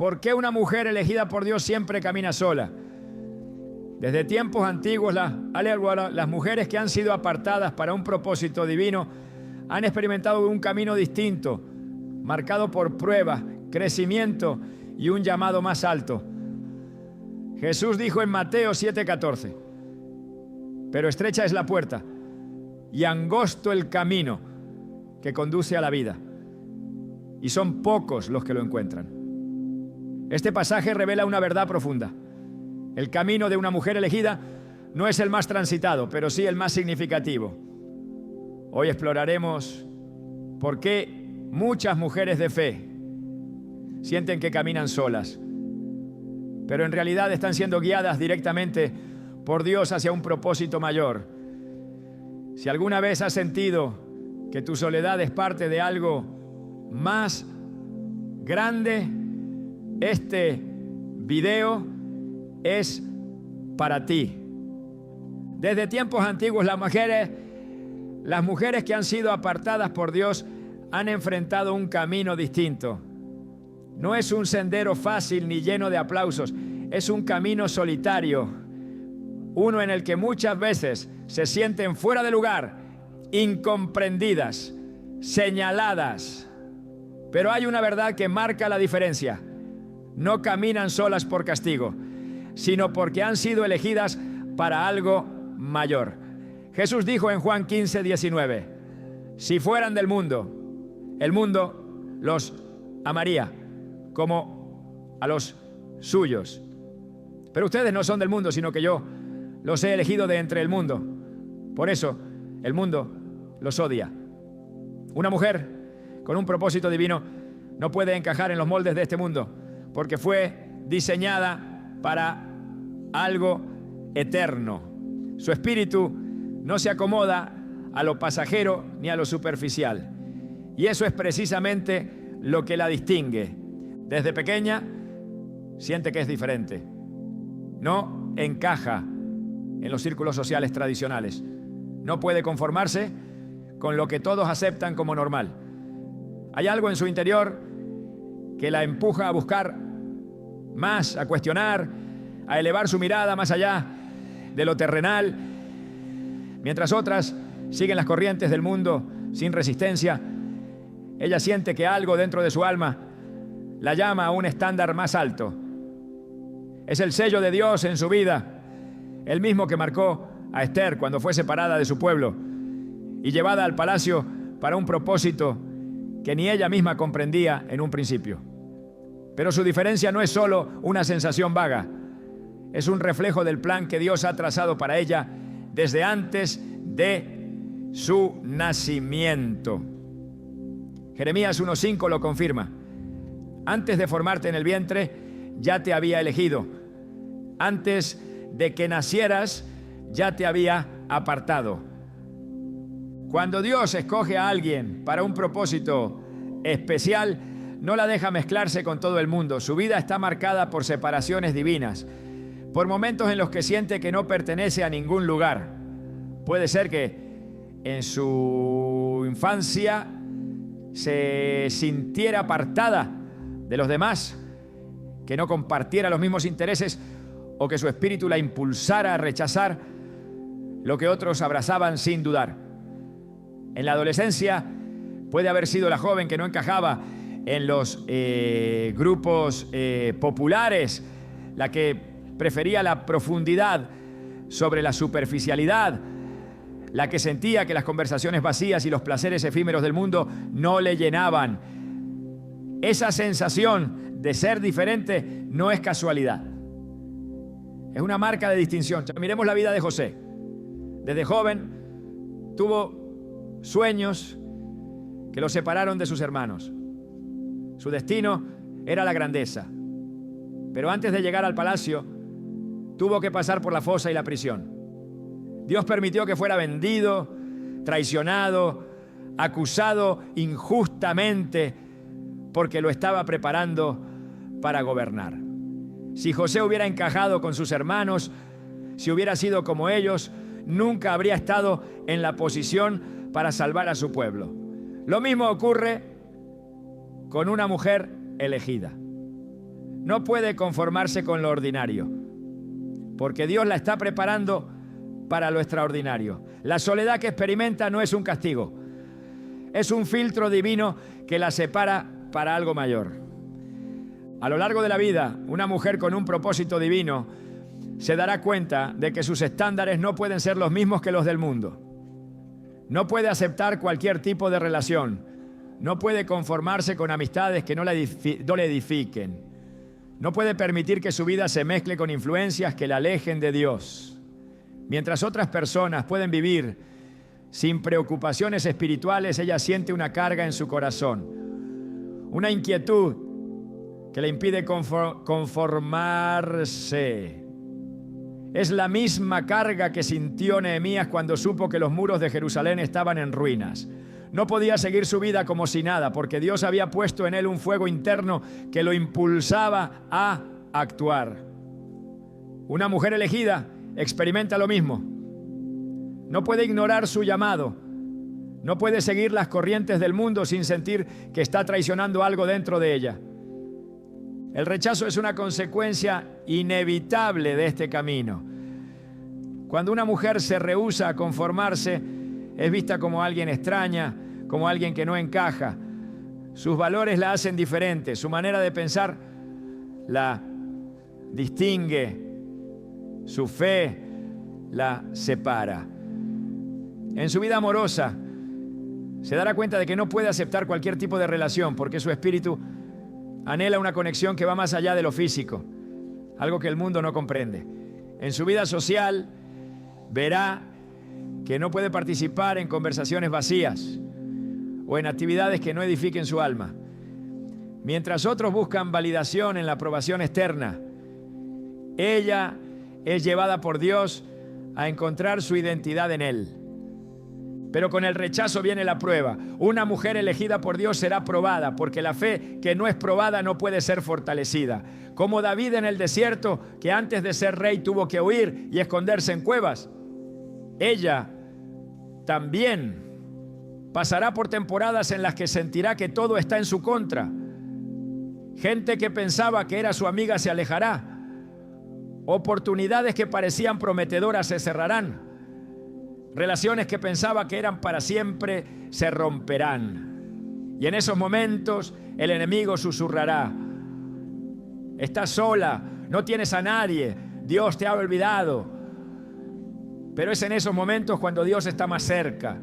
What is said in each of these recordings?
¿Por qué una mujer elegida por Dios siempre camina sola? Desde tiempos antiguos, las mujeres que han sido apartadas para un propósito divino han experimentado un camino distinto, marcado por pruebas, crecimiento y un llamado más alto. Jesús dijo en Mateo 7:14, pero estrecha es la puerta y angosto el camino que conduce a la vida, y son pocos los que lo encuentran. Este pasaje revela una verdad profunda. El camino de una mujer elegida no es el más transitado, pero sí el más significativo. Hoy exploraremos por qué muchas mujeres de fe sienten que caminan solas, pero en realidad están siendo guiadas directamente por Dios hacia un propósito mayor. Si alguna vez has sentido que tu soledad es parte de algo más grande, este video es para ti. Desde tiempos antiguos, las mujeres que han sido apartadas por Dios han enfrentado un camino distinto. No es un sendero fácil ni lleno de aplausos, es un camino solitario, uno en el que muchas veces se sienten fuera de lugar, incomprendidas, señaladas. Pero hay una verdad que marca la diferencia. No caminan solas por castigo, sino porque han sido elegidas para algo mayor. Jesús dijo en Juan 15:19, si fueran del mundo, el mundo los amaría como a los suyos. Pero ustedes no son del mundo, sino que yo los he elegido de entre el mundo. Por eso el mundo los odia. Una mujer con un propósito divino no puede encajar en los moldes de este mundo, porque fue diseñada para algo eterno. Su espíritu no se acomoda a lo pasajero ni a lo superficial. Y eso es precisamente lo que la distingue. Desde pequeña siente que es diferente. No encaja en los círculos sociales tradicionales. No puede conformarse con lo que todos aceptan como normal. Hay algo en su interior que la empuja a buscar más, a cuestionar, a elevar su mirada más allá de lo terrenal, mientras otras siguen las corrientes del mundo sin resistencia. Ella siente que algo dentro de su alma la llama a un estándar más alto. Es el sello de Dios en su vida, el mismo que marcó a Esther cuando fue separada de su pueblo y llevada al palacio para un propósito que ni ella misma comprendía en un principio. Pero su diferencia no es solo una sensación vaga, es un reflejo del plan que Dios ha trazado para ella desde antes de su nacimiento. Jeremías 1:5 lo confirma. Antes de formarte en el vientre, ya te había elegido. Antes de que nacieras, ya te había apartado. Cuando Dios escoge a alguien para un propósito especial, no la deja mezclarse con todo el mundo. Su vida está marcada por separaciones divinas, por momentos en los que siente que no pertenece a ningún lugar. Puede ser que en su infancia se sintiera apartada de los demás, que no compartiera los mismos intereses, o que su espíritu la impulsara a rechazar lo que otros abrazaban sin dudar. En la adolescencia puede haber sido la joven que no encajaba en los grupos populares, la que prefería la profundidad sobre la superficialidad, la que sentía que las conversaciones vacías y los placeres efímeros del mundo no le llenaban. Esa sensación de ser diferente no es casualidad. Es una marca de distinción. Miremos la vida de José. Desde joven tuvo sueños que lo separaron de sus hermanos. Su destino era la grandeza. Pero antes de llegar al palacio, tuvo que pasar por la fosa y la prisión. Dios permitió que fuera vendido, traicionado, acusado injustamente, porque lo estaba preparando para gobernar. Si José hubiera encajado con sus hermanos, si hubiera sido como ellos, nunca habría estado en la posición para salvar a su pueblo. Lo mismo ocurre con una mujer elegida. no puede conformarse con lo ordinario, porque Dios la está preparando para lo extraordinario. La soledad que experimenta no es un castigo, es un filtro divino que la separa para algo mayor. A lo largo de la vida, una mujer con un propósito divino se dará cuenta de que sus estándares no pueden ser los mismos que los del mundo. No puede aceptar cualquier tipo de relación. No puede conformarse con amistades que no le edifiquen. No puede permitir que su vida se mezcle con influencias que la alejen de Dios. Mientras otras personas pueden vivir sin preocupaciones espirituales, ella siente una carga en su corazón, una inquietud que le impide conformarse. Es la misma carga que sintió Nehemías cuando supo que los muros de Jerusalén estaban en ruinas. No podía seguir su vida como si nada, porque Dios había puesto en él un fuego interno que lo impulsaba a actuar. Una mujer elegida experimenta lo mismo. No puede ignorar su llamado. No puede seguir las corrientes del mundo sin sentir que está traicionando algo dentro de ella. El rechazo es una consecuencia inevitable de este camino. Cuando una mujer se rehúsa a conformarse, es vista como alguien extraña, como alguien que no encaja. Sus valores la hacen diferente, su manera de pensar la distingue, su fe la separa. En su vida amorosa, se dará cuenta de que no puede aceptar cualquier tipo de relación porque su espíritu anhela una conexión que va más allá de lo físico, algo que el mundo no comprende. En su vida social, verá que no puede participar en conversaciones vacías o en actividades que no edifiquen su alma. Mientras otros buscan validación en la aprobación externa, ella es llevada por Dios a encontrar su identidad en Él. Pero con el rechazo viene la prueba. Una mujer elegida por Dios será probada, porque la fe que no es probada no puede ser fortalecida. Como David en el desierto, que antes de ser rey tuvo que huir y esconderse en cuevas. Ella también pasará por temporadas en las que sentirá que todo está en su contra. Gente que pensaba que era su amiga se alejará. Oportunidades que parecían prometedoras se cerrarán. Relaciones que pensaba que eran para siempre se romperán. Y en esos momentos el enemigo susurrará: estás sola, no tienes a nadie, Dios te ha olvidado. Pero es en esos momentos cuando Dios está más cerca.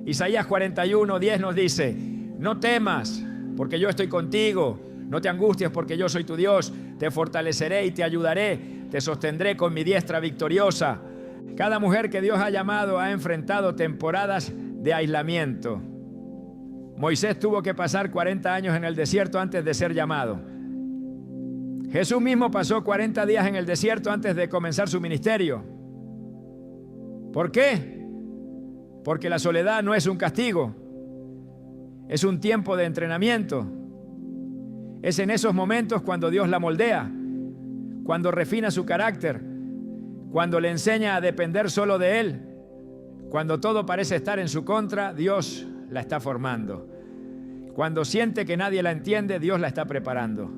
Isaías 41:10 nos dice: no temas, porque yo estoy contigo. No te angusties, porque yo soy tu Dios. Te fortaleceré y te ayudaré. Te sostendré con mi diestra victoriosa. Cada mujer que Dios ha llamado ha enfrentado temporadas de aislamiento. Moisés tuvo que pasar 40 años en el desierto antes de ser llamado. Jesús mismo pasó 40 días en el desierto antes de comenzar su ministerio. ¿Por qué? Porque la soledad no es un castigo, es un tiempo de entrenamiento. Es en esos momentos cuando Dios la moldea, cuando refina su carácter, cuando le enseña a depender solo de Él. Cuando todo parece estar en su contra, Dios la está formando. Cuando siente que nadie la entiende, Dios la está preparando.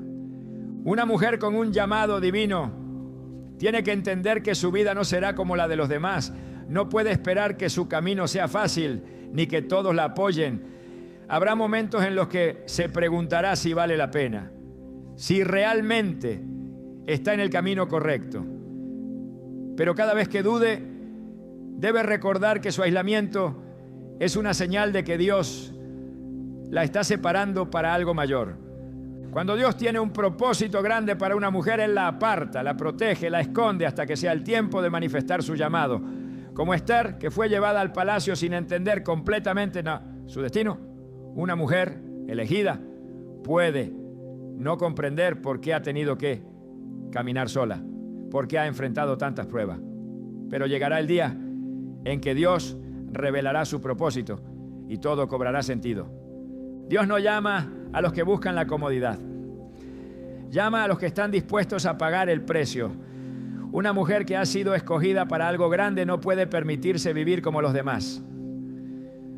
Una mujer con un llamado divino tiene que entender que su vida no será como la de los demás. No puede esperar que su camino sea fácil, ni que todos la apoyen. Habrá momentos en los que se preguntará si vale la pena, si realmente está en el camino correcto. Pero cada vez que dude, debe recordar que su aislamiento es una señal de que Dios la está separando para algo mayor. Cuando Dios tiene un propósito grande para una mujer, Él la aparta, la protege, la esconde hasta que sea el tiempo de manifestar su llamado. Como Esther, que fue llevada al palacio sin entender completamente su destino. Una mujer elegida puede no comprender por qué ha tenido que caminar sola, por qué ha enfrentado tantas pruebas. Pero llegará el día en que Dios revelará su propósito y todo cobrará sentido. Dios no llama a los que buscan la comodidad. Llama a los que están dispuestos a pagar el precio. Una mujer que ha sido escogida para algo grande no puede permitirse vivir como los demás.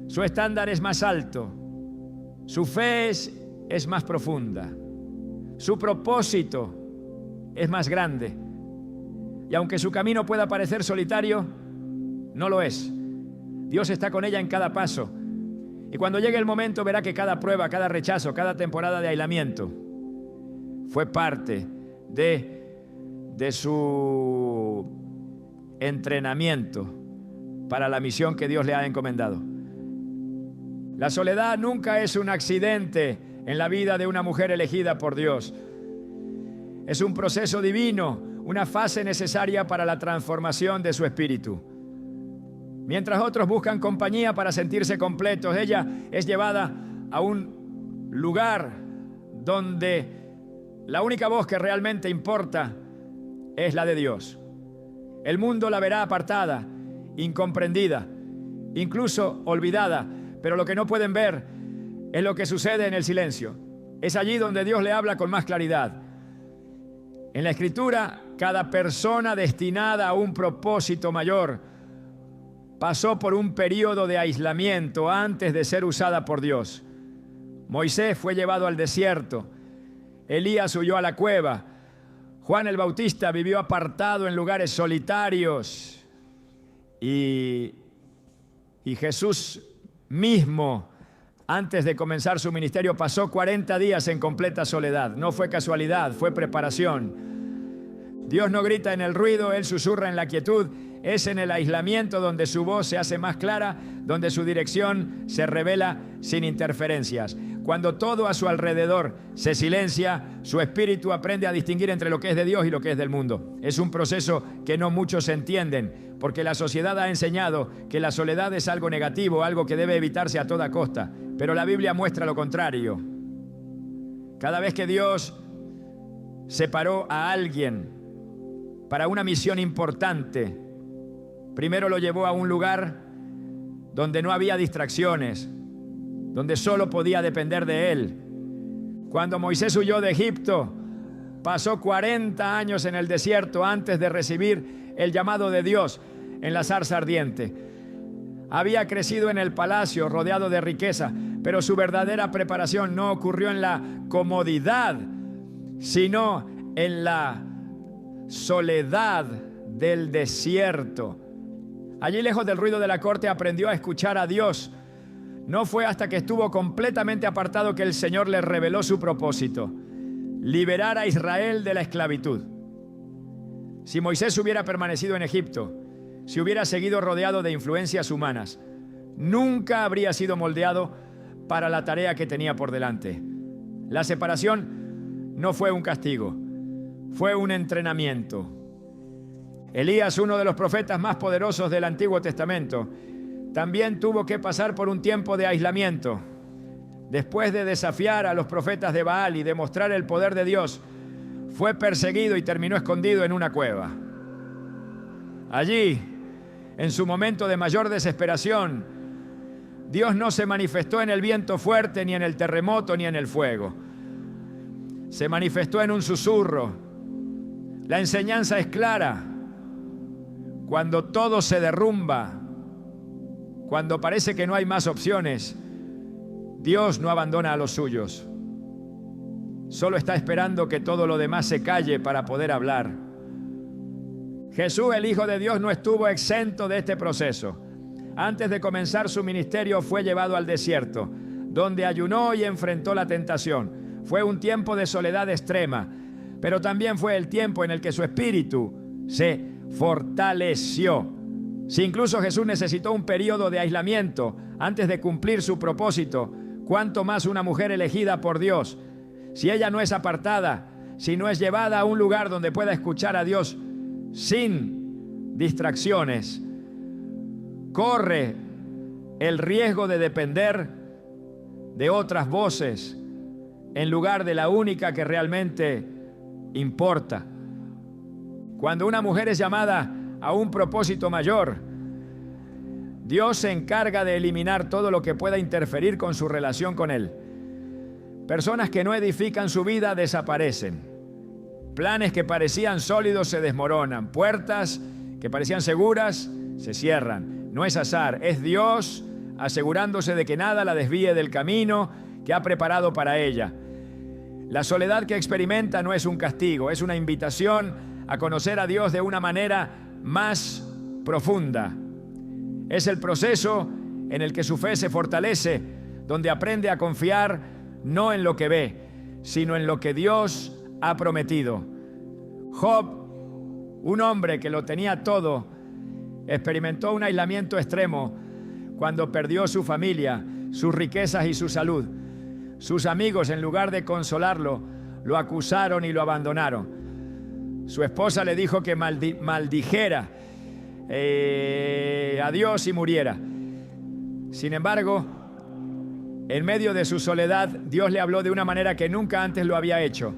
Su estándar es más alto. Su fe es más profunda. Su propósito es más grande. Y aunque su camino pueda parecer solitario, no lo es. Dios está con ella en cada paso. Y cuando llegue el momento verá que cada prueba, cada rechazo, cada temporada de aislamiento fue parte de su entrenamiento para la misión que Dios le ha encomendado. La soledad nunca es un accidente en la vida de una mujer elegida por Dios. Es un proceso divino, una fase necesaria para la transformación de su espíritu. Mientras otros buscan compañía para sentirse completos, ella es llevada a un lugar donde la única voz que realmente importa es la de Dios. El mundo la verá apartada, incomprendida, incluso olvidada, pero lo que no pueden ver es lo que sucede en el silencio. Es allí donde Dios le habla con más claridad. En la Escritura, cada persona destinada a un propósito mayor pasó por un periodo de aislamiento antes de ser usada por Dios. Moisés fue llevado al desierto. Elías huyó a la cueva. Juan el Bautista vivió apartado en lugares solitarios. Y Jesús mismo, antes de comenzar su ministerio, pasó 40 días en completa soledad. No fue casualidad, fue preparación. Dios no grita en el ruido, Él susurra en la quietud. Es en el aislamiento donde su voz se hace más clara, donde su dirección se revela sin interferencias. Cuando todo a su alrededor se silencia, su espíritu aprende a distinguir entre lo que es de Dios y lo que es del mundo. Es un proceso que no muchos entienden, porque la sociedad ha enseñado que la soledad es algo negativo, algo que debe evitarse a toda costa. Pero la Biblia muestra lo contrario. Cada vez que Dios separó a alguien para una misión importante, primero lo llevó a un lugar donde no había distracciones, donde solo podía depender de Él. Cuando Moisés huyó de Egipto, pasó 40 años en el desierto antes de recibir el llamado de Dios en la zarza ardiente. Había crecido en el palacio rodeado de riqueza, pero su verdadera preparación no ocurrió en la comodidad, sino en la soledad del desierto. Allí, lejos del ruido de la corte, aprendió a escuchar a Dios. No fue hasta que estuvo completamente apartado que el Señor le reveló su propósito: liberar a Israel de la esclavitud. Si Moisés hubiera permanecido en Egipto, si hubiera seguido rodeado de influencias humanas, nunca habría sido moldeado para la tarea que tenía por delante. La separación no fue un castigo, fue un entrenamiento. Elías, uno de los profetas más poderosos del Antiguo Testamento, también tuvo que pasar por un tiempo de aislamiento. Después de desafiar a los profetas de Baal y demostrar el poder de Dios, fue perseguido y terminó escondido en una cueva. Allí, en su momento de mayor desesperación, Dios no se manifestó en el viento fuerte, ni en el terremoto, ni en el fuego. Se manifestó en un susurro. La enseñanza es clara. Cuando todo se derrumba, cuando parece que no hay más opciones, Dios no abandona a los suyos. Solo está esperando que todo lo demás se calle para poder hablar. Jesús, el Hijo de Dios, no estuvo exento de este proceso. Antes de comenzar su ministerio fue llevado al desierto, donde ayunó y enfrentó la tentación. Fue un tiempo de soledad extrema, pero también fue el tiempo en el que su espíritu se fortaleció. Si incluso Jesús necesitó un periodo de aislamiento antes de cumplir su propósito, ¿cuánto más una mujer elegida por Dios? Si ella no es apartada, si no es llevada a un lugar donde pueda escuchar a Dios sin distracciones, corre el riesgo de depender de otras voces en lugar de la única que realmente importa. Cuando una mujer es llamada a un propósito mayor, Dios se encarga de eliminar todo lo que pueda interferir con su relación con Él. Personas que no edifican su vida desaparecen. Planes que parecían sólidos se desmoronan. Puertas que parecían seguras se cierran. No es azar, es Dios asegurándose de que nada la desvíe del camino que ha preparado para ella. La soledad que experimenta no es un castigo, es una invitación a conocer a Dios de una manera más profunda. Es el proceso en el que su fe se fortalece, donde aprende a confiar no en lo que ve, sino en lo que Dios ha prometido. Job, un hombre que lo tenía todo, experimentó un aislamiento extremo cuando perdió su familia, sus riquezas y su salud. Sus amigos, en lugar de consolarlo, lo acusaron y lo abandonaron. Su esposa le dijo que maldijera a Dios y muriera. Sin embargo, en medio de su soledad, Dios le habló de una manera que nunca antes lo había hecho.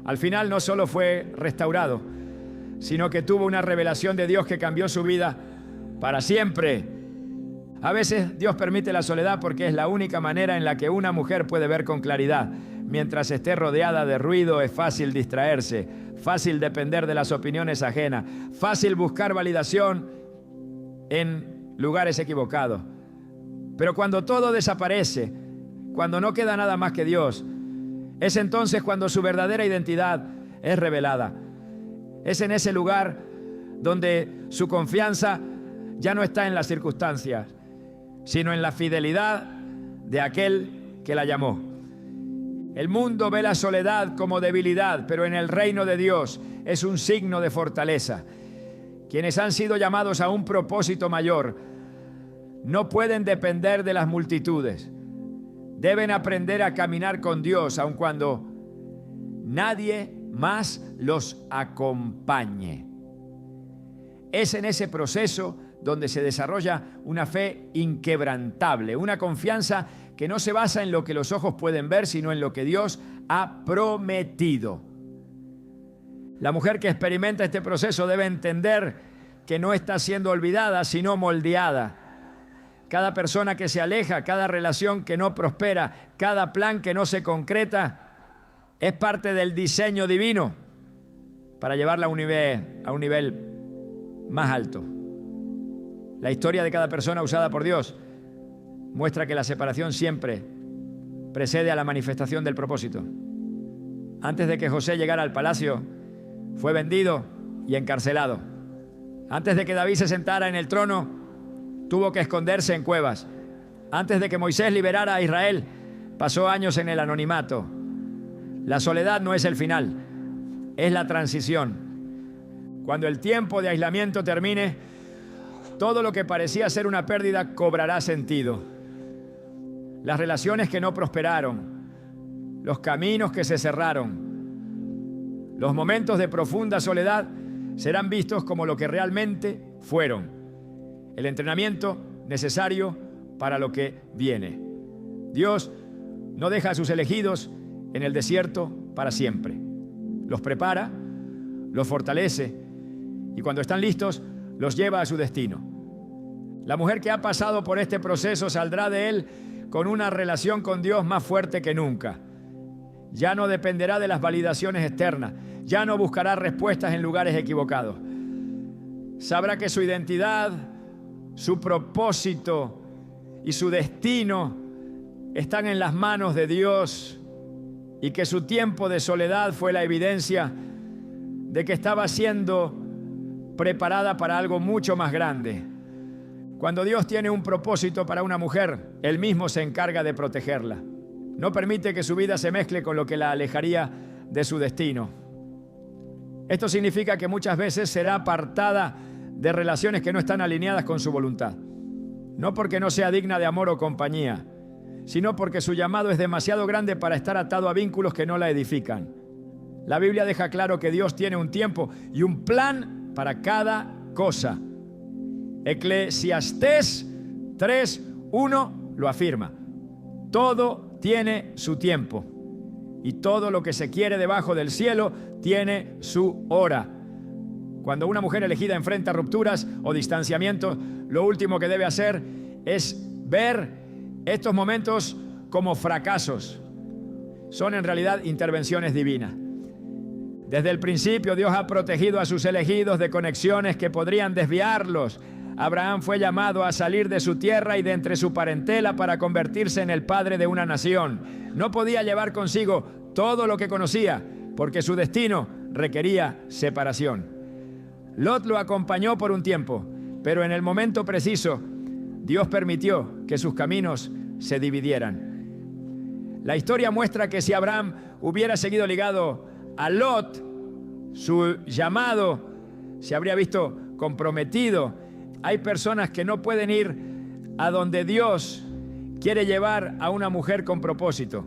Al final no solo fue restaurado, sino que tuvo una revelación de Dios que cambió su vida para siempre. A veces Dios permite la soledad porque es la única manera en la que una mujer puede ver con claridad. Mientras esté rodeada de ruido, es fácil distraerse, fácil depender de las opiniones ajenas, fácil buscar validación en lugares equivocados. Pero cuando todo desaparece, cuando no queda nada más que Dios, es entonces cuando su verdadera identidad es revelada. Es en ese lugar donde su confianza ya no está en las circunstancias, sino en la fidelidad de aquel que la llamó. El mundo ve la soledad como debilidad, pero en el reino de Dios es un signo de fortaleza. Quienes han sido llamados a un propósito mayor no pueden depender de las multitudes. Deben aprender a caminar con Dios, aun cuando nadie más los acompañe. Es en ese proceso donde se desarrolla una fe inquebrantable, una confianza que no se basa en lo que los ojos pueden ver, sino en lo que Dios ha prometido. La mujer que experimenta este proceso debe entender que no está siendo olvidada, sino moldeada. Cada persona que se aleja, cada relación que no prospera, cada plan que no se concreta, es parte del diseño divino para llevarla a un nivel más alto. La historia de cada persona usada por Dios muestra que la separación siempre precede a la manifestación del propósito. Antes de que José llegara al palacio, fue vendido y encarcelado. Antes de que David se sentara en el trono, tuvo que esconderse en cuevas. Antes de que Moisés liberara a Israel, pasó años en el anonimato. La soledad no es el final, es la transición. Cuando el tiempo de aislamiento termine, todo lo que parecía ser una pérdida cobrará sentido. Las relaciones que no prosperaron, los caminos que se cerraron, los momentos de profunda soledad serán vistos como lo que realmente fueron: el entrenamiento necesario para lo que viene. Dios no deja a sus elegidos en el desierto para siempre. Los prepara, los fortalece y cuando están listos, los lleva a su destino. La mujer que ha pasado por este proceso saldrá de él con una relación con Dios más fuerte que nunca. Ya no dependerá de las validaciones externas, ya no buscará respuestas en lugares equivocados. Sabrá que su identidad, su propósito y su destino están en las manos de Dios y que su tiempo de soledad fue la evidencia de que estaba siendo preparada para algo mucho más grande. Cuando Dios tiene un propósito para una mujer, Él mismo se encarga de protegerla. No permite que su vida se mezcle con lo que la alejaría de su destino. Esto significa que muchas veces será apartada de relaciones que no están alineadas con su voluntad. No porque no sea digna de amor o compañía, sino porque su llamado es demasiado grande para estar atado a vínculos que no la edifican. La Biblia deja claro que Dios tiene un tiempo y un plan para cada cosa. Eclesiastés 3:1 lo afirma. Todo tiene su tiempo y todo lo que se quiere debajo del cielo tiene su hora. Cuando una mujer elegida enfrenta rupturas o distanciamientos, lo último que debe hacer es ver estos momentos como fracasos. Son en realidad intervenciones divinas. Desde el principio Dios ha protegido a sus elegidos de conexiones que podrían desviarlos. Abraham fue llamado a salir de su tierra y de entre su parentela para convertirse en el padre de una nación. No podía llevar consigo todo lo que conocía, porque su destino requería separación. Lot lo acompañó por un tiempo, pero en el momento preciso, Dios permitió que sus caminos se dividieran. La historia muestra que si Abraham hubiera seguido ligado a Lot, su llamado se habría visto comprometido. Hay personas que no pueden ir a donde Dios quiere llevar a una mujer con propósito.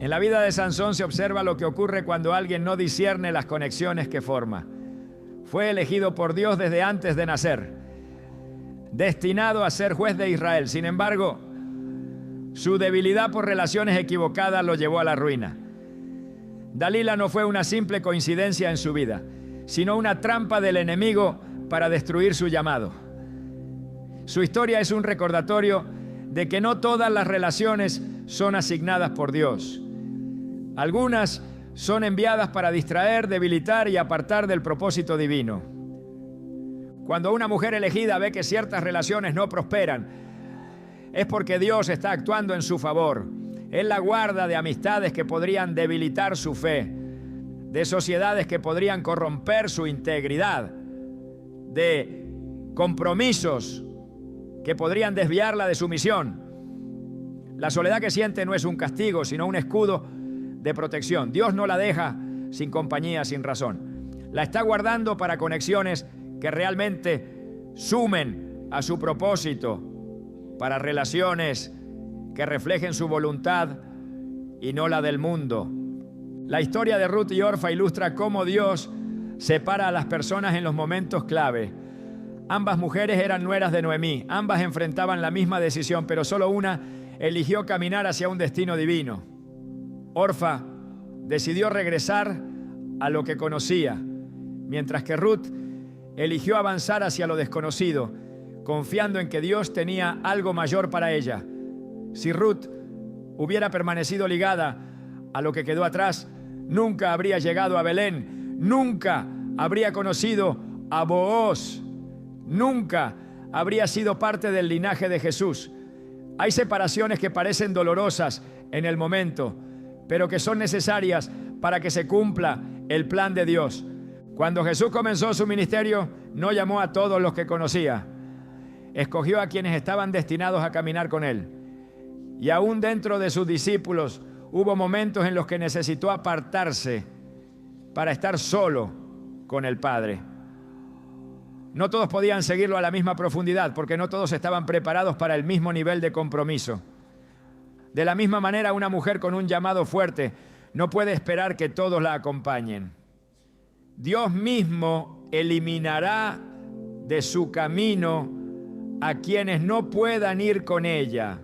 En la vida de Sansón se observa lo que ocurre cuando alguien no discierne las conexiones que forma. Fue elegido por Dios desde antes de nacer, destinado a ser juez de Israel. Sin embargo, su debilidad por relaciones equivocadas lo llevó a la ruina. Dalila no fue una simple coincidencia en su vida, sino una trampa del enemigo para destruir su llamado. Su historia es un recordatorio de que no todas las relaciones son asignadas por Dios. Algunas son enviadas para distraer, debilitar y apartar del propósito divino. Cuando una mujer elegida ve que ciertas relaciones no prosperan, es porque Dios está actuando en su favor. Él la guarda de amistades que podrían debilitar su fe, de sociedades que podrían corromper su integridad, de compromisos que podrían desviarla de su misión. La soledad que siente no es un castigo, sino un escudo de protección. Dios no la deja sin compañía, sin razón. La está guardando para conexiones que realmente sumen a su propósito, para relaciones que reflejen su voluntad y no la del mundo. La historia de Ruth y Orfa ilustra cómo Dios separa a las personas en los momentos clave. Ambas mujeres eran nueras de Noemí, ambas enfrentaban la misma decisión, pero solo una eligió caminar hacia un destino divino. Orfa decidió regresar a lo que conocía, mientras que Ruth eligió avanzar hacia lo desconocido, confiando en que Dios tenía algo mayor para ella. Si Ruth hubiera permanecido ligada a lo que quedó atrás, nunca habría llegado a Belén, nunca habría conocido a Booz, nunca habría sido parte del linaje de Jesús. Hay separaciones que parecen dolorosas en el momento, pero que son necesarias para que se cumpla el plan de Dios. Cuando Jesús comenzó su ministerio, no llamó a todos los que conocía. Escogió a quienes estaban destinados a caminar con Él. Y aún dentro de sus discípulos hubo momentos en los que necesitó apartarse para estar solo con el Padre. No todos podían seguirlo a la misma profundidad, porque no todos estaban preparados para el mismo nivel de compromiso. De la misma manera, una mujer con un llamado fuerte no puede esperar que todos la acompañen. Dios mismo eliminará de su camino a quienes no puedan ir con ella.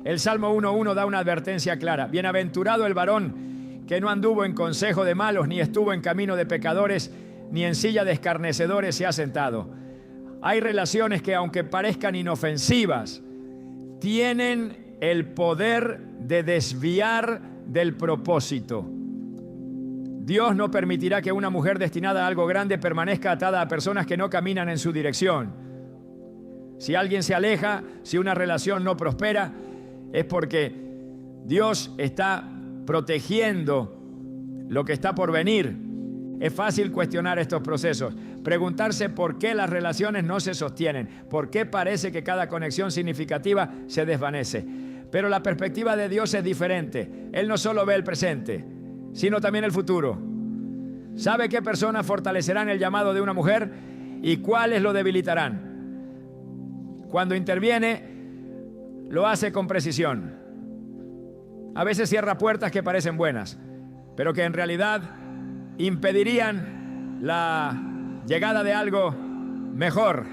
El Salmo 1:1 da una advertencia clara. Bienaventurado el varón que no anduvo en consejo de malos, ni estuvo en camino de pecadores, ni en silla de escarnecedores se ha sentado. Hay relaciones que, aunque parezcan inofensivas, tienen el poder de desviar del propósito. Dios no permitirá que una mujer destinada a algo grande permanezca atada a personas que no caminan en su dirección. Si alguien se aleja, si una relación no prospera, es porque Dios está protegiendo lo que está por venir. Es fácil cuestionar estos procesos, preguntarse por qué las relaciones no se sostienen, por qué parece que cada conexión significativa se desvanece. Pero la perspectiva de Dios es diferente. Él no solo ve el presente, sino también el futuro. Sabe qué personas fortalecerán el llamado de una mujer y cuáles lo debilitarán. Cuando interviene, lo hace con precisión. A veces cierra puertas que parecen buenas, pero que en realidad impedirían la llegada de algo mejor.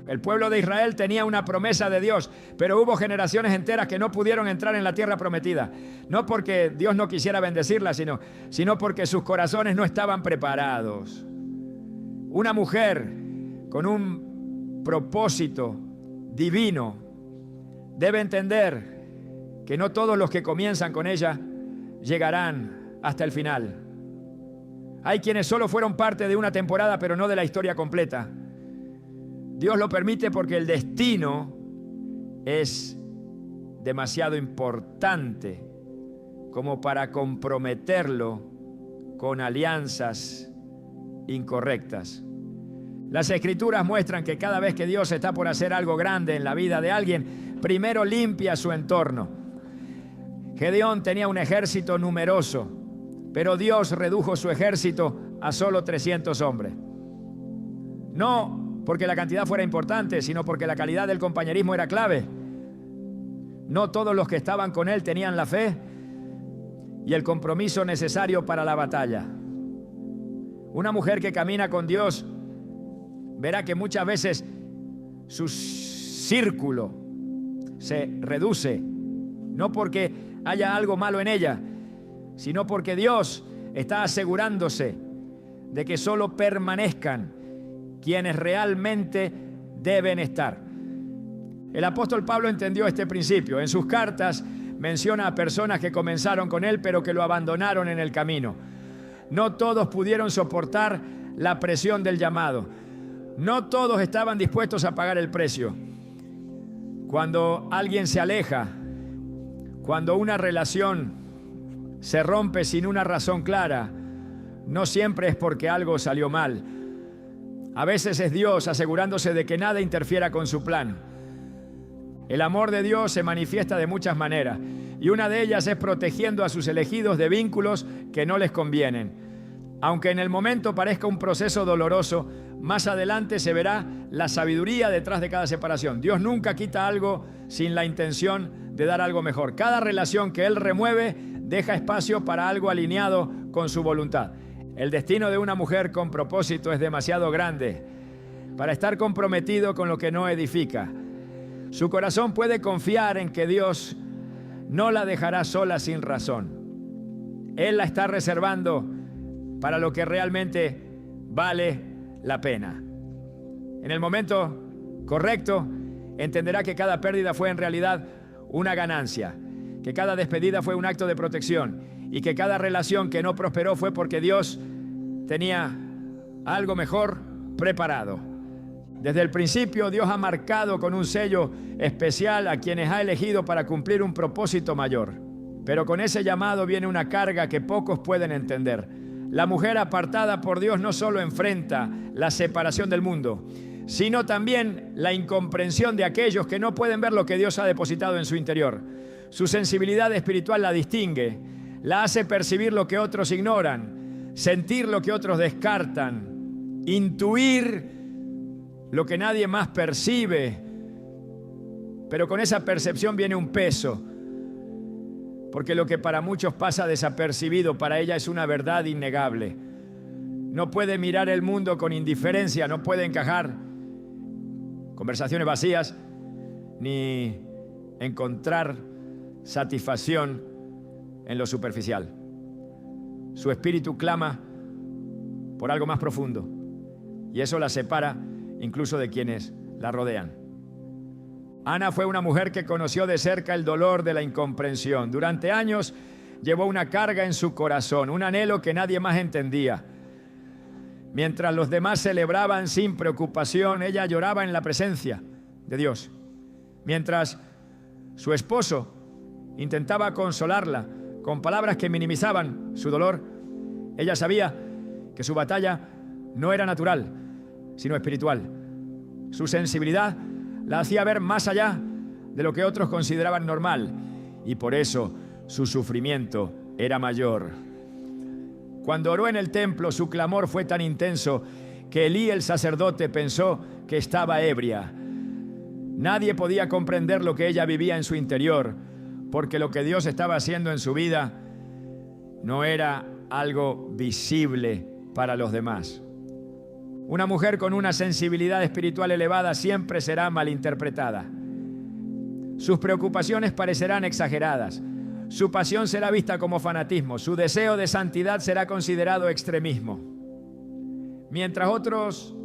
El pueblo de Israel tenía una promesa de Dios, pero hubo generaciones enteras que no pudieron entrar en la tierra prometida. No porque Dios no quisiera bendecirla, sino porque sus corazones no estaban preparados. Una mujer con un propósito divino debe entender que no todos los que comienzan con ella llegarán hasta el final. Hay quienes solo fueron parte de una temporada, pero no de la historia completa. Dios lo permite porque el destino es demasiado importante como para comprometerlo con alianzas incorrectas. Las Escrituras muestran que cada vez que Dios está por hacer algo grande en la vida de alguien, primero limpia su entorno. Gedeón tenía un ejército numeroso, pero Dios redujo su ejército a solo 300 hombres. No porque la cantidad fuera importante, sino porque la calidad del compañerismo era clave. No todos los que estaban con él tenían la fe y el compromiso necesario para la batalla. Una mujer que camina con Dios verá que muchas veces su círculo se reduce, no porque haya algo malo en ella, sino porque Dios está asegurándose de que solo permanezcan quienes realmente deben estar. El apóstol Pablo entendió este principio. En sus cartas menciona a personas que comenzaron con él, pero que lo abandonaron en el camino. No todos pudieron soportar la presión del llamado. No todos estaban dispuestos a pagar el precio. Cuando alguien se aleja, cuando una relación se rompe sin una razón clara, no siempre es porque algo salió mal. A veces es Dios asegurándose de que nada interfiera con su plan. El amor de Dios se manifiesta de muchas maneras, y una de ellas es protegiendo a sus elegidos de vínculos que no les convienen. Aunque en el momento parezca un proceso doloroso, más adelante se verá la sabiduría detrás de cada separación. Dios nunca quita algo sin la intención de dar algo mejor. Cada relación que Él remueve deja espacio para algo alineado con su voluntad. El destino de una mujer con propósito es demasiado grande para estar comprometido con lo que no edifica. Su corazón puede confiar en que Dios no la dejará sola sin razón. Él la está reservando para lo que realmente vale la pena. En el momento correcto, entenderá que cada pérdida fue en realidad una ganancia, que cada despedida fue un acto de protección y que cada relación que no prosperó fue porque Dios tenía algo mejor preparado. Desde el principio, Dios ha marcado con un sello especial a quienes ha elegido para cumplir un propósito mayor. Pero con ese llamado viene una carga que pocos pueden entender. La mujer apartada por Dios no solo enfrenta la separación del mundo, sino también la incomprensión de aquellos que no pueden ver lo que Dios ha depositado en su interior. Su sensibilidad espiritual la distingue, la hace percibir lo que otros ignoran, sentir lo que otros descartan, intuir lo que nadie más percibe. Pero con esa percepción viene un peso, porque lo que para muchos pasa desapercibido, para ella es una verdad innegable. No puede mirar el mundo con indiferencia, no puede encajar conversaciones vacías, ni encontrar satisfacción en lo superficial. Su espíritu clama por algo más profundo, y eso la separa incluso de quienes la rodean. Ana fue una mujer que conoció de cerca el dolor de la incomprensión. Durante años llevó una carga en su corazón, un anhelo que nadie más entendía. Mientras los demás celebraban sin preocupación, ella lloraba en la presencia de Dios. Mientras su esposo intentaba consolarla con palabras que minimizaban su dolor, ella sabía que su batalla no era natural, sino espiritual. Su sensibilidad la hacía ver más allá de lo que otros consideraban normal, y por eso su sufrimiento era mayor. Cuando oró en el templo, su clamor fue tan intenso que Elí, el sacerdote, pensó que estaba ebria. Nadie podía comprender lo que ella vivía en su interior, porque lo que Dios estaba haciendo en su vida no era algo visible para los demás. Una mujer con una sensibilidad espiritual elevada siempre será malinterpretada. Sus preocupaciones parecerán exageradas. Su pasión será vista como fanatismo. Su deseo de santidad será considerado extremismo. Mientras otros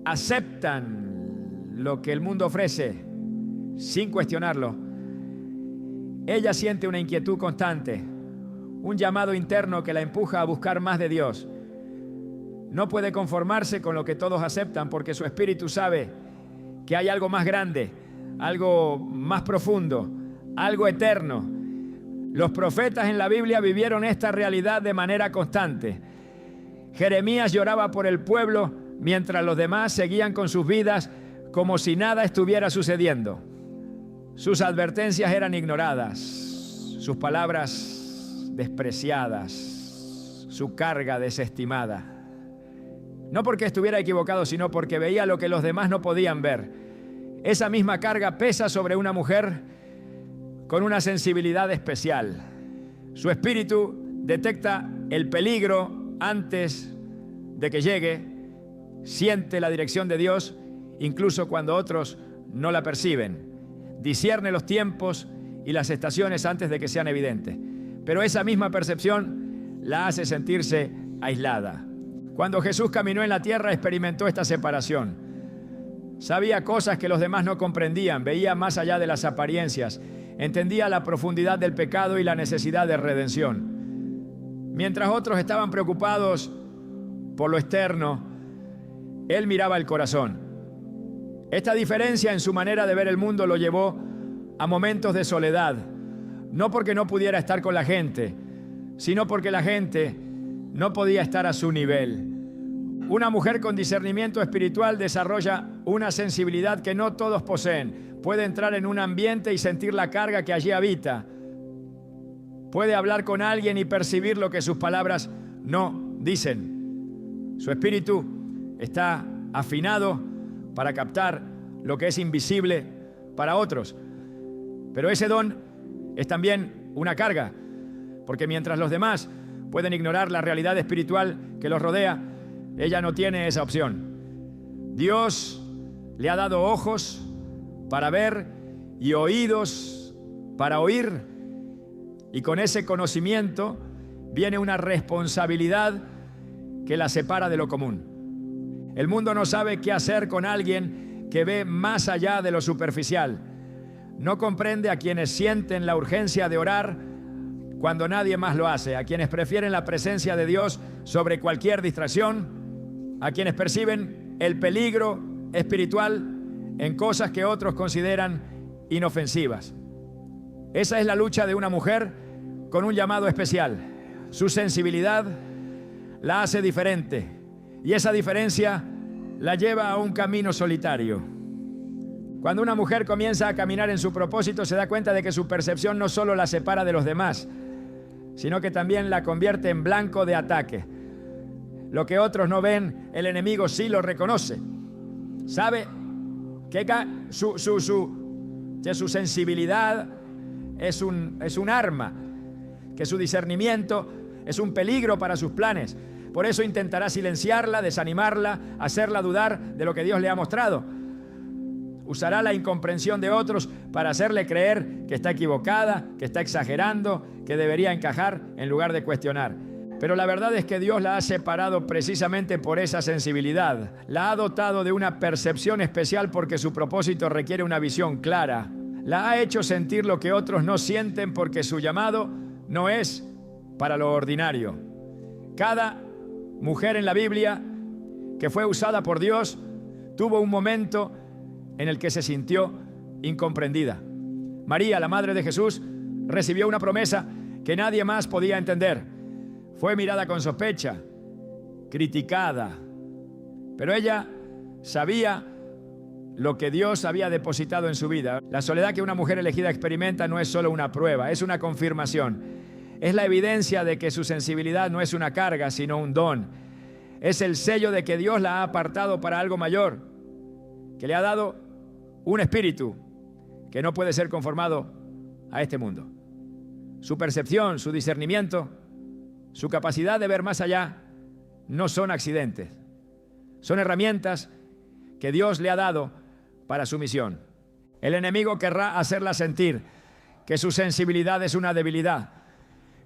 aceptan lo que el mundo ofrece sin cuestionarlo, ella siente una inquietud constante, un llamado interno que la empuja a buscar más de Dios. No puede conformarse con lo que todos aceptan, porque su espíritu sabe que hay algo más grande, algo más profundo, algo eterno. Los profetas en la Biblia vivieron esta realidad de manera constante. Jeremías lloraba por el pueblo mientras los demás seguían con sus vidas como si nada estuviera sucediendo. Sus advertencias eran ignoradas, sus palabras despreciadas, su carga desestimada. No porque estuviera equivocado, sino porque veía lo que los demás no podían ver. Esa misma carga pesa sobre una mujer con una sensibilidad especial. Su espíritu detecta el peligro antes de que llegue, siente la dirección de Dios, incluso cuando otros no la perciben. Discierne los tiempos y las estaciones antes de que sean evidentes. Pero esa misma percepción la hace sentirse aislada. Cuando Jesús caminó en la tierra, experimentó esta separación. Sabía cosas que los demás no comprendían, veía más allá de las apariencias, entendía la profundidad del pecado y la necesidad de redención. Mientras otros estaban preocupados por lo externo, Él miraba el corazón. Esta diferencia en su manera de ver el mundo lo llevó a momentos de soledad, no porque no pudiera estar con la gente, sino porque la gente no podía estar a su nivel. Una mujer con discernimiento espiritual desarrolla una sensibilidad que no todos poseen. Puede entrar en un ambiente y sentir la carga que allí habita. Puede hablar con alguien y percibir lo que sus palabras no dicen. Su espíritu está afinado para captar lo que es invisible para otros. Pero ese don es también una carga, porque mientras los demás pueden ignorar la realidad espiritual que los rodea, ella no tiene esa opción. Dios le ha dado ojos para ver y oídos para oír, y con ese conocimiento viene una responsabilidad que la separa de lo común. El mundo no sabe qué hacer con alguien que ve más allá de lo superficial. No comprende a quienes sienten la urgencia de orar cuando nadie más lo hace, a quienes prefieren la presencia de Dios sobre cualquier distracción, a quienes perciben el peligro espiritual en cosas que otros consideran inofensivas. Esa es la lucha de una mujer con un llamado especial. Su sensibilidad la hace diferente, y esa diferencia la lleva a un camino solitario. Cuando una mujer comienza a caminar en su propósito, se da cuenta de que su percepción no solo la separa de los demás, sino que también la convierte en blanco de ataque. Lo que otros no ven, el enemigo sí lo reconoce. Sabe que su sensibilidad es un arma, que su discernimiento es un peligro para sus planes. Por eso intentará silenciarla, desanimarla, hacerla dudar de lo que Dios le ha mostrado. Usará la incomprensión de otros para hacerle creer que está equivocada, que está exagerando, que debería encajar en lugar de cuestionar. Pero la verdad es que Dios la ha separado precisamente por esa sensibilidad. La ha dotado de una percepción especial porque su propósito requiere una visión clara. La ha hecho sentir lo que otros no sienten porque su llamado no es para lo ordinario. Cada mujer en la Biblia que fue usada por Dios tuvo un momento en el que se sintió incomprendida. María, la madre de Jesús, recibió una promesa que nadie más podía entender. Fue mirada con sospecha, criticada, pero ella sabía lo que Dios había depositado en su vida. La soledad que una mujer elegida experimenta no es solo una prueba, es una confirmación. Es la evidencia de que su sensibilidad no es una carga, sino un don. Es el sello de que Dios la ha apartado para algo mayor, que le ha dado un espíritu que no puede ser conformado a este mundo. Su percepción, su discernimiento, su capacidad de ver más allá no son accidentes. Son herramientas que Dios le ha dado para su misión. El enemigo querrá hacerla sentir que su sensibilidad es una debilidad,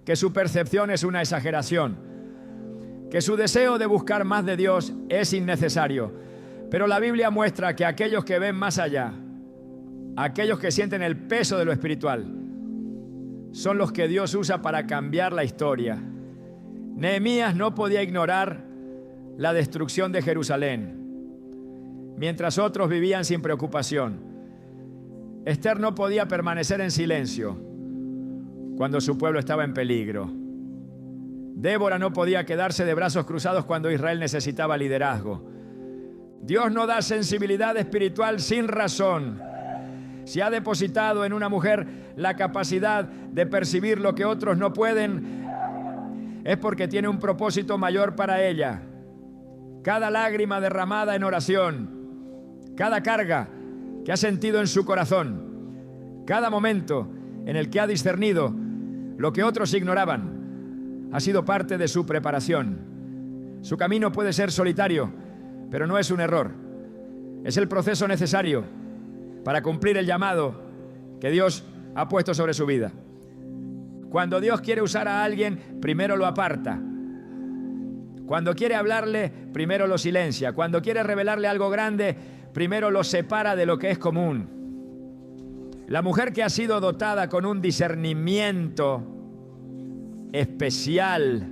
que su percepción es una exageración, que su deseo de buscar más de Dios es innecesario. Pero la Biblia muestra que aquellos que ven más allá, aquellos que sienten el peso de lo espiritual, son los que Dios usa para cambiar la historia. Nehemías no podía ignorar la destrucción de Jerusalén, mientras otros vivían sin preocupación. Esther no podía permanecer en silencio. cuando su pueblo estaba en peligro. Débora no podía quedarse de brazos cruzados cuando Israel necesitaba liderazgo. Dios no da sensibilidad espiritual sin razón. Si ha depositado en una mujer la capacidad de percibir lo que otros no pueden, es porque tiene un propósito mayor para ella. Cada lágrima derramada en oración, cada carga que ha sentido en su corazón, cada momento en el que ha discernido lo que otros ignoraban, ha sido parte de su preparación. Su camino puede ser solitario, pero no es un error. Es el proceso necesario para cumplir el llamado que Dios ha puesto sobre su vida. Cuando Dios quiere usar a alguien, primero lo aparta. Cuando quiere hablarle, primero lo silencia. Cuando quiere revelarle algo grande, primero lo separa de lo que es común. La mujer que ha sido dotada con un discernimiento especial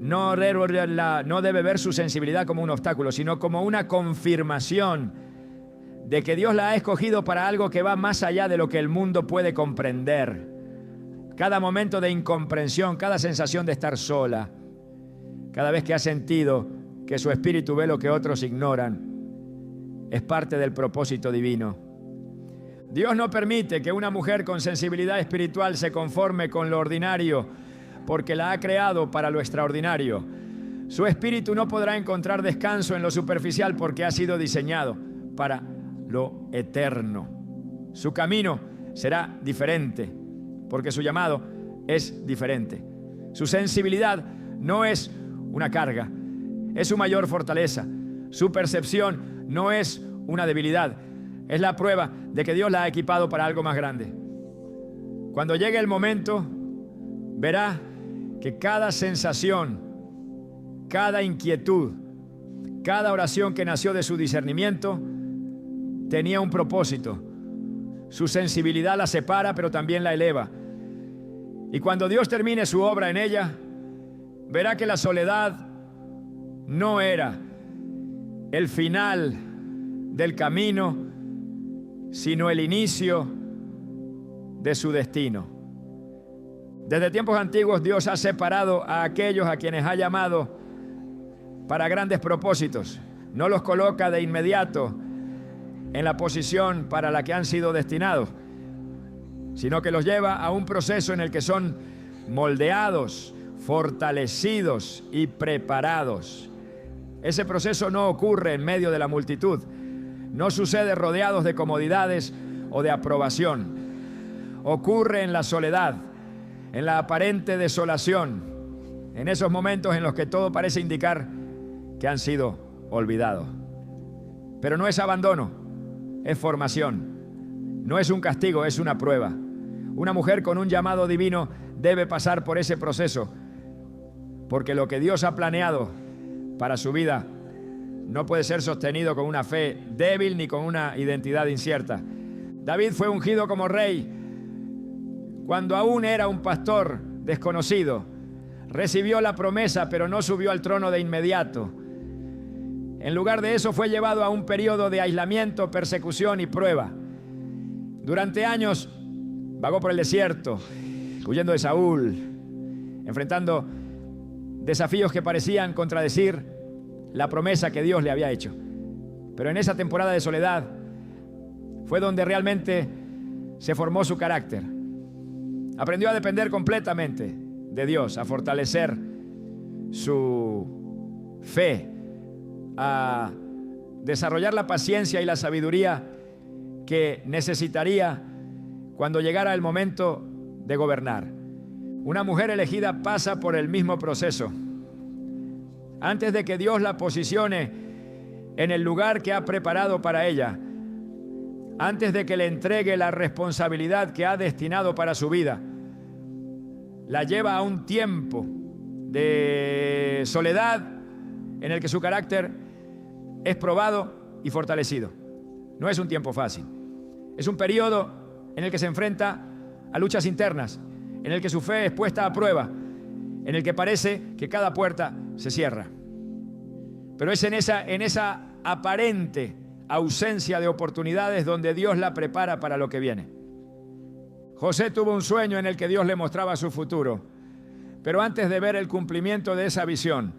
no debe ver su sensibilidad como un obstáculo, sino como una confirmación de que Dios la ha escogido para algo que va más allá de lo que el mundo puede comprender. Cada momento de incomprensión, cada sensación de estar sola, cada vez que ha sentido que su espíritu ve lo que otros ignoran, es parte del propósito divino. Dios no permite que una mujer con sensibilidad espiritual se conforme con lo ordinario, porque la ha creado para lo extraordinario. Su espíritu no podrá encontrar descanso en lo superficial porque ha sido diseñado para lo eterno. Su camino será diferente porque su llamado es diferente. Su sensibilidad no es una carga, es su mayor fortaleza. Su percepción no es una debilidad, es la prueba de que Dios la ha equipado para algo más grande. Cuando llegue el momento, verá que cada sensación, cada inquietud, cada oración que nació de su discernimiento tenía un propósito. Su sensibilidad la separa, pero también la eleva. Y cuando Dios termine su obra en ella, verá que la soledad no era el final del camino, sino el inicio de su destino. Desde tiempos antiguos Dios ha separado a aquellos a quienes ha llamado para grandes propósitos. No los coloca de inmediato en la posición para la que han sido destinados, sino que los lleva a un proceso en el que son moldeados, fortalecidos y preparados. Ese proceso no ocurre en medio de la multitud, no sucede rodeados de comodidades o de aprobación. Ocurre en la soledad, en la aparente desolación, en esos momentos en los que todo parece indicar que han sido olvidados. Pero no es abandono, es formación. No es un castigo, es una prueba. Una mujer con un llamado divino debe pasar por ese proceso, porque lo que Dios ha planeado para su vida no puede ser sostenido con una fe débil ni con una identidad incierta. David fue ungido como rey cuando aún era un pastor desconocido. Recibió la promesa, pero no subió al trono de inmediato. En lugar de eso fue llevado a un periodo de aislamiento, persecución y prueba. Durante años vagó por el desierto, huyendo de Saúl, enfrentando desafíos que parecían contradecir la promesa que Dios le había hecho. Pero en esa temporada de soledad fue donde realmente se formó su carácter. Aprendió a depender completamente de Dios, a fortalecer su fe, a desarrollar la paciencia y la sabiduría que necesitaría cuando llegara el momento de gobernar. Una mujer elegida pasa por el mismo proceso. Antes de que Dios la posicione en el lugar que ha preparado para ella, antes de que le entregue la responsabilidad que ha destinado para su vida, la lleva a un tiempo de soledad en el que su carácter es probado y fortalecido. No es un tiempo fácil. Es un periodo en el que se enfrenta a luchas internas, en el que su fe es puesta a prueba, en el que parece que cada puerta se cierra. Pero es en esa aparente ausencia de oportunidades donde Dios la prepara para lo que viene. José tuvo un sueño en el que Dios le mostraba su futuro, pero antes de ver el cumplimiento de esa visión,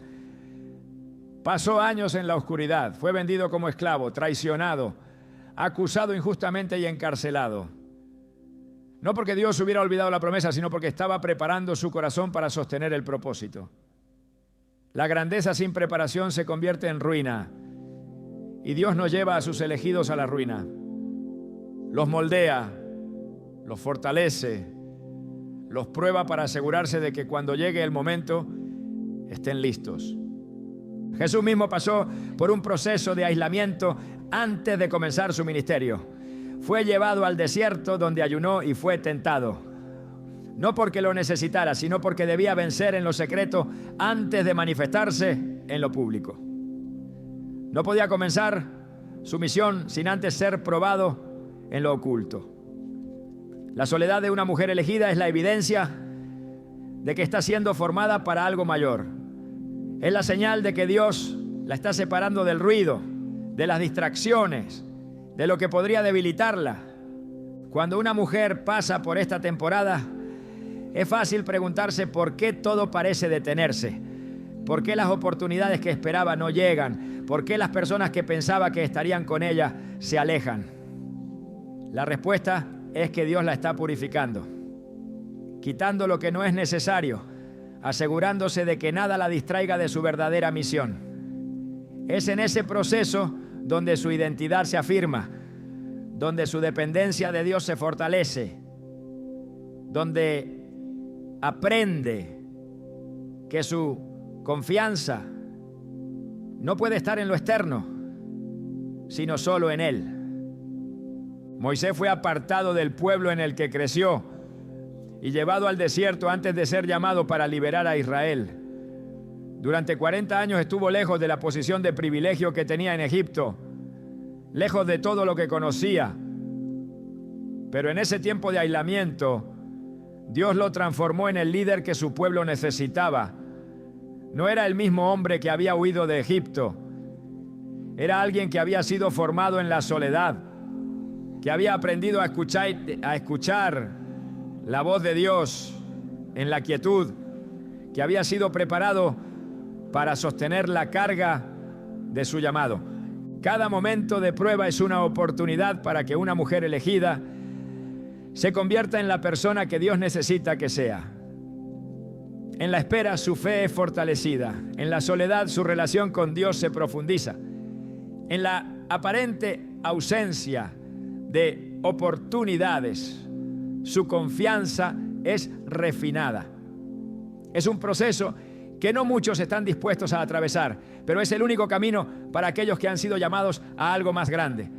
pasó años en la oscuridad, fue vendido como esclavo, traicionado, acusado injustamente y encarcelado. No porque Dios hubiera olvidado la promesa, sino porque estaba preparando su corazón para sostener el propósito. La grandeza sin preparación se convierte en ruina, y Dios nos lleva a sus elegidos a la ruina. Los moldea, los fortalece, los prueba para asegurarse de que cuando llegue el momento estén listos. Jesús mismo pasó por un proceso de aislamiento antes de comenzar su ministerio. Fue llevado al desierto donde ayunó y fue tentado. No porque lo necesitara, sino porque debía vencer en lo secreto antes de manifestarse en lo público. No podía comenzar su misión sin antes ser probado en lo oculto. La soledad de una mujer elegida es la evidencia de que está siendo formada para algo mayor. Es la señal de que Dios la está separando del ruido, de las distracciones, de lo que podría debilitarla. Cuando una mujer pasa por esta temporada, es fácil preguntarse por qué todo parece detenerse, por qué las oportunidades que esperaba no llegan, por qué las personas que pensaba que estarían con ella se alejan. La respuesta es que Dios la está purificando, quitando lo que no es necesario, asegurándose de que nada la distraiga de su verdadera misión. Es en ese proceso donde su identidad se afirma, donde su dependencia de Dios se fortalece, donde aprende que su confianza no puede estar en lo externo, sino solo en Él. Moisés fue apartado del pueblo en el que creció y llevado al desierto antes de ser llamado para liberar a Israel. Durante 40 años estuvo lejos de la posición de privilegio que tenía en Egipto, lejos de todo lo que conocía. Pero en ese tiempo de aislamiento, Dios lo transformó en el líder que su pueblo necesitaba. No era el mismo hombre que había huido de Egipto. Era alguien que había sido formado en la soledad, que había aprendido a escuchar la voz de Dios en la quietud, que había sido preparado para sostener la carga de su llamado. Cada momento de prueba es una oportunidad para que una mujer elegida se convierta en la persona que Dios necesita que sea. En la espera su fe es fortalecida, en la soledad su relación con Dios se profundiza, en la aparente ausencia de oportunidades su confianza es refinada. Es un proceso que no muchos están dispuestos a atravesar, pero es el único camino para aquellos que han sido llamados a algo más grande.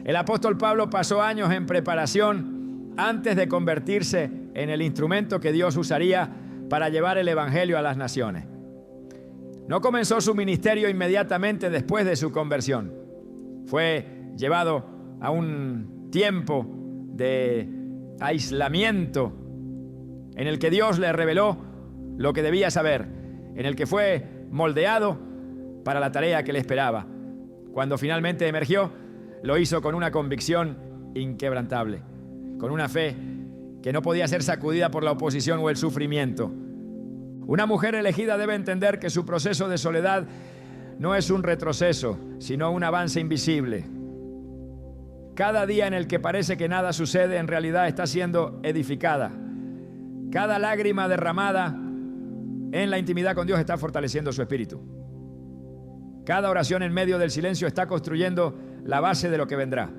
El apóstol Pablo pasó años en preparación antes de convertirse en el instrumento que Dios usaría para llevar el evangelio a las naciones. No comenzó su ministerio inmediatamente después de su conversión. Fue llevado a un tiempo de aislamiento en el que Dios le reveló lo que debía saber, en el que fue moldeado para la tarea que le esperaba. Cuando finalmente emergió, lo hizo con una convicción inquebrantable, con una fe que no podía ser sacudida por la oposición o el sufrimiento. Una mujer elegida debe entender que su proceso de soledad no es un retroceso, sino un avance invisible. Cada día en el que parece que nada sucede, en realidad está siendo edificada. Cada lágrima derramada en la intimidad con Dios está fortaleciendo su espíritu. Cada oración en medio del silencio está construyendo la base de lo que vendrá.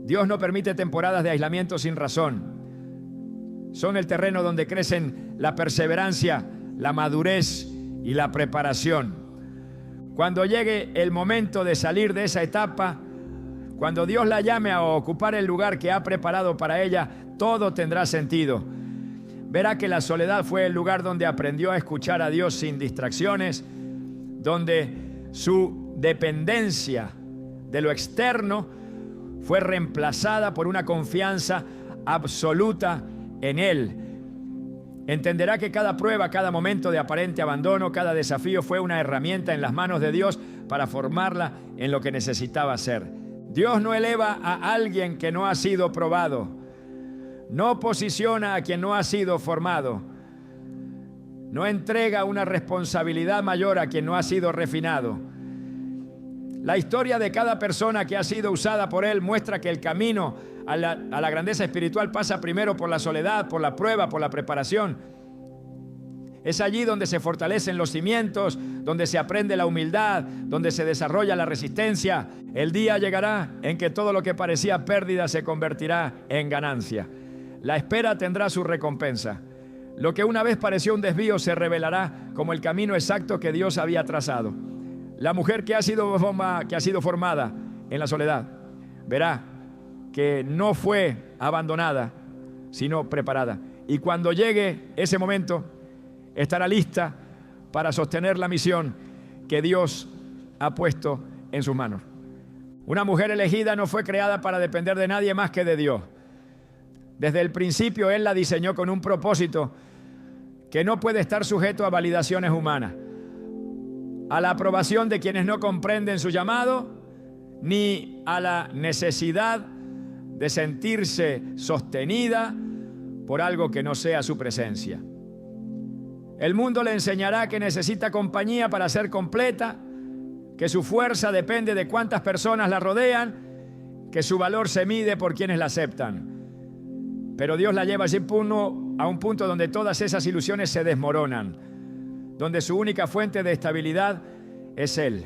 Dios no permite temporadas de aislamiento sin razón. Son el terreno donde crecen la perseverancia, la madurez y la preparación. Cuando llegue el momento de salir de esa etapa, cuando Dios la llame a ocupar el lugar que ha preparado para ella, todo tendrá sentido. Verá que la soledad fue el lugar donde aprendió a escuchar a Dios sin distracciones, donde su dependencia de lo externo fue reemplazada por una confianza absoluta en Él. Entenderá que cada prueba, cada momento de aparente abandono, cada desafío fue una herramienta en las manos de Dios para formarla en lo que necesitaba ser. Dios no eleva a alguien que no ha sido probado. no posiciona a quien no ha sido formado, no entrega una responsabilidad mayor a quien no ha sido refinado. La historia de cada persona que ha sido usada por Él muestra que el camino a la grandeza espiritual pasa primero por la soledad, por la prueba, por la preparación. Es allí donde se fortalecen los cimientos, donde se aprende la humildad, donde se desarrolla la resistencia. El día llegará en que todo lo que parecía pérdida se convertirá en ganancia. La espera tendrá su recompensa. Lo que una vez pareció un desvío se revelará como el camino exacto que Dios había trazado. La mujer que ha sido formada en la soledad verá que no fue abandonada, sino preparada. Y cuando llegue ese momento, estará lista para sostener la misión que Dios ha puesto en sus manos. Una mujer elegida no fue creada para depender de nadie más que de Dios. Desde el principio Él la diseñó con un propósito que no puede estar sujeto a validaciones humanas, a la aprobación de quienes no comprenden su llamado, ni a la necesidad de sentirse sostenida por algo que no sea su presencia. El mundo le enseñará que necesita compañía para ser completa, que su fuerza depende de cuántas personas la rodean, que su valor se mide por quienes la aceptan. Pero Dios la lleva a un punto donde todas esas ilusiones se desmoronan, donde su única fuente de estabilidad es Él.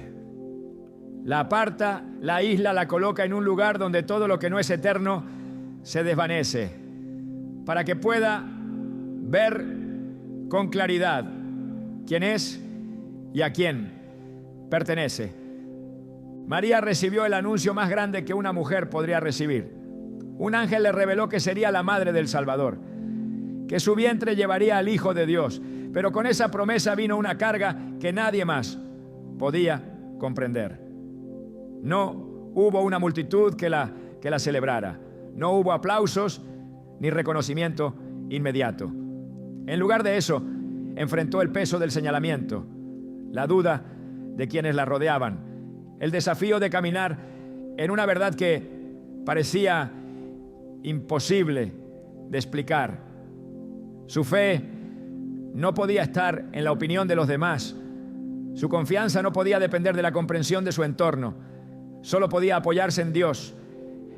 La aparta, la aísla, la coloca en un lugar donde todo lo que no es eterno se desvanece, para que pueda ver con claridad quién es y a quién pertenece. María recibió el anuncio más grande que una mujer podría recibir. Un ángel le reveló que sería la madre del Salvador, que su vientre llevaría al Hijo de Dios, pero con esa promesa vino una carga que nadie más podía comprender. No hubo una multitud que la celebrara, no hubo aplausos ni reconocimiento inmediato. En lugar de eso, enfrentó el peso del señalamiento, la duda de quienes la rodeaban, el desafío de caminar en una verdad que parecía imposible de explicar. Su fe no podía estar en la opinión de los demás. Su confianza no podía depender de la comprensión de su entorno. Solo podía apoyarse en Dios,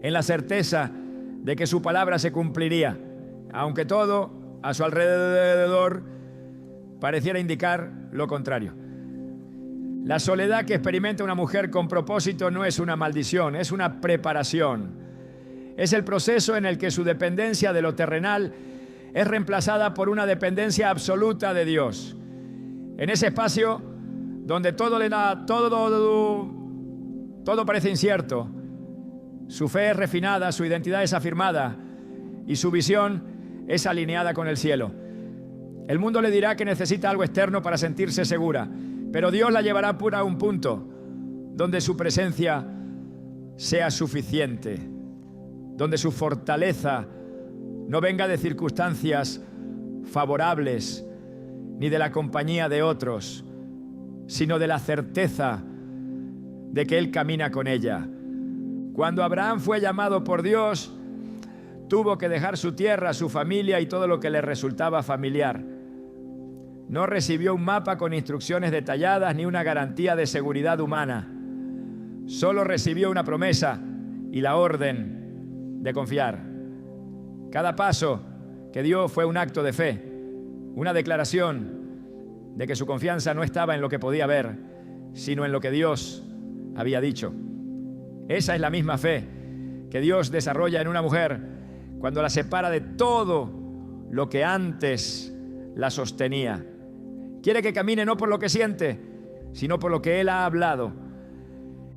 en la certeza de que su palabra se cumpliría, aunque todo a su alrededor pareciera indicar lo contrario. La soledad que experimenta una mujer con propósito no es una maldición, es una preparación. Es el proceso en el que su dependencia de lo terrenal es reemplazada por una dependencia absoluta de Dios. En ese espacio donde todo parece incierto, su fe es refinada, su identidad es afirmada y su visión es alineada con el cielo. El mundo le dirá que necesita algo externo para sentirse segura, pero Dios la llevará a un punto donde su presencia sea suficiente, donde su fortaleza no venga de circunstancias favorables ni de la compañía de otros, sino de la certeza de que Él camina con ella. Cuando Abraham fue llamado por Dios, tuvo que dejar su tierra, su familia y todo lo que le resultaba familiar. No recibió un mapa con instrucciones detalladas ni una garantía de seguridad humana. Solo recibió una promesa y la orden de confiar. Cada paso que dio fue un acto de fe, una declaración de que su confianza no estaba en lo que podía ver, sino en lo que Dios había dicho. Esa es la misma fe que Dios desarrolla en una mujer cuando la separa de todo lo que antes la sostenía. Quiere que camine no por lo que siente, sino por lo que Él ha hablado.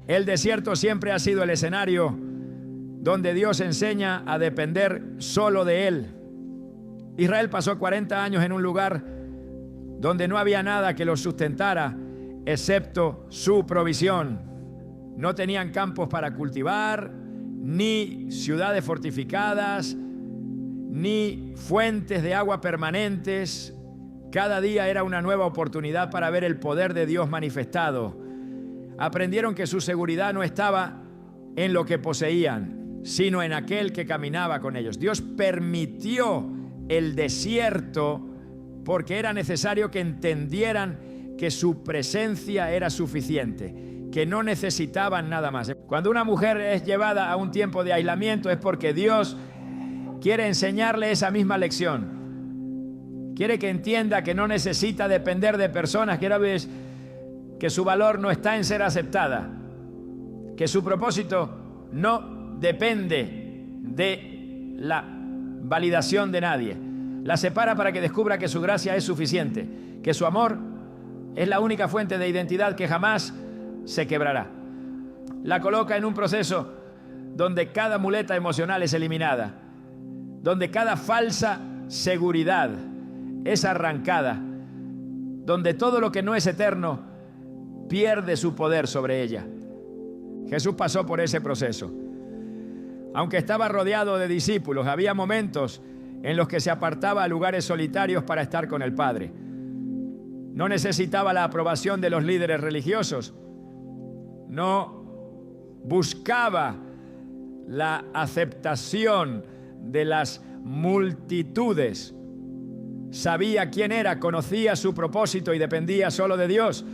El desierto siempre ha sido el escenario donde Dios enseña a depender solo de Él. Israel pasó 40 años en un lugar donde no había nada que los sustentara, excepto su provisión. No tenían campos para cultivar, ni ciudades fortificadas, ni fuentes de agua permanentes. Cada día era una nueva oportunidad para ver el poder de Dios manifestado. Aprendieron que su seguridad no estaba en lo que poseían, sino en aquel que caminaba con ellos. Dios permitió el desierto porque era necesario que entendieran que su presencia era suficiente, que no necesitaban nada más. Cuando una mujer es llevada a un tiempo de aislamiento es porque Dios quiere enseñarle esa misma lección. Quiere que entienda que no necesita depender de personas, que su valor no está en ser aceptada, que su propósito no depende de la validación de nadie. La separa para que descubra que su gracia es suficiente, que su amor es la única fuente de identidad que jamás se quebrará. La coloca en un proceso donde cada muleta emocional es eliminada, donde cada falsa seguridad es arrancada, donde todo lo que no es eterno pierde su poder sobre ella. Jesús pasó por ese proceso. Aunque estaba rodeado de discípulos, había momentos en los que se apartaba a lugares solitarios para estar con el Padre. No necesitaba la aprobación de los líderes religiosos. No buscaba la aceptación de las multitudes. Sabía quién era, conocía su propósito y dependía solo de Dios.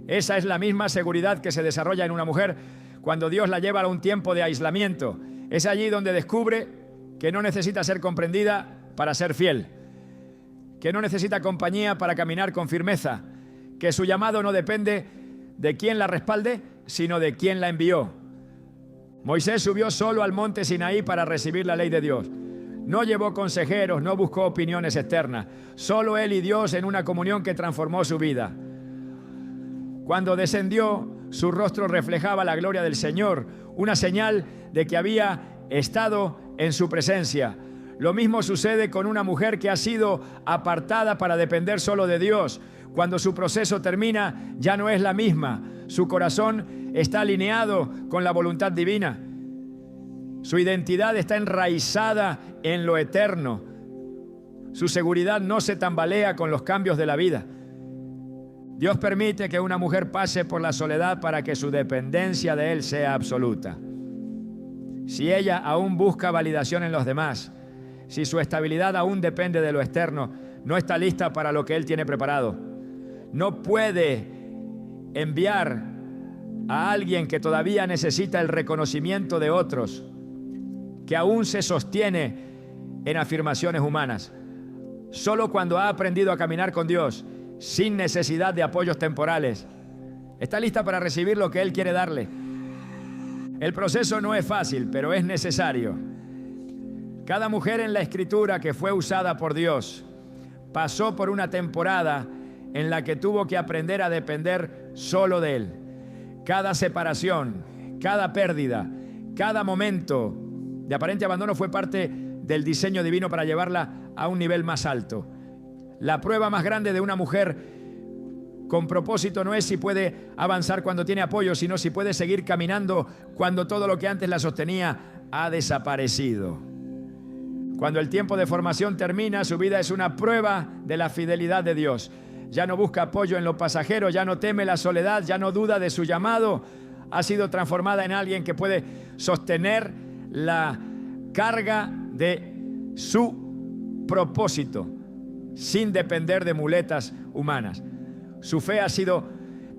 Esa es la misma seguridad que se desarrolla en una mujer cuando Dios la lleva a un tiempo de aislamiento. Es allí donde descubre que no necesita ser comprendida para ser fiel, que no necesita compañía para caminar con firmeza, que su llamado no depende de quién la respalde, sino de quién la envió. Moisés subió solo al monte Sinaí para recibir la ley de Dios. No llevó consejeros, no buscó opiniones externas. Solo él y Dios en una comunión que transformó su vida. Cuando descendió, su rostro reflejaba la gloria del Señor, una señal de que había estado en su presencia. Lo mismo sucede con una mujer que ha sido apartada para depender solo de Dios. Cuando su proceso termina, ya no es la misma. Su corazón está alineado con la voluntad divina. Su identidad está enraizada en lo eterno. Su seguridad no se tambalea con los cambios de la vida. Dios permite que una mujer pase por la soledad para que su dependencia de Él sea absoluta. Si ella aún busca validación en los demás, si su estabilidad aún depende de lo externo, no está lista para lo que Él tiene preparado. No puede enviar a alguien que todavía necesita el reconocimiento de otros, que aún se sostiene en afirmaciones humanas. Solo cuando ha aprendido a caminar con Dios, sin necesidad de apoyos temporales, está lista para recibir lo que Él quiere darle. El proceso no es fácil, pero es necesario. Cada mujer en la Escritura que fue usada por Dios pasó por una temporada en la que tuvo que aprender a depender solo de Él. Cada separación, cada pérdida, cada momento de aparente abandono fue parte del diseño divino para llevarla a un nivel más alto. La prueba más grande de una mujer con propósito no es si puede avanzar cuando tiene apoyo, sino si puede seguir caminando cuando todo lo que antes la sostenía ha desaparecido. Cuando el tiempo de formación termina, su vida es una prueba de la fidelidad de Dios. Ya no busca apoyo en lo pasajero, ya no teme la soledad, ya no duda de su llamado. Ha sido transformada en alguien que puede sostener la carga de su propósito sin depender de muletas humanas. Su fe ha sido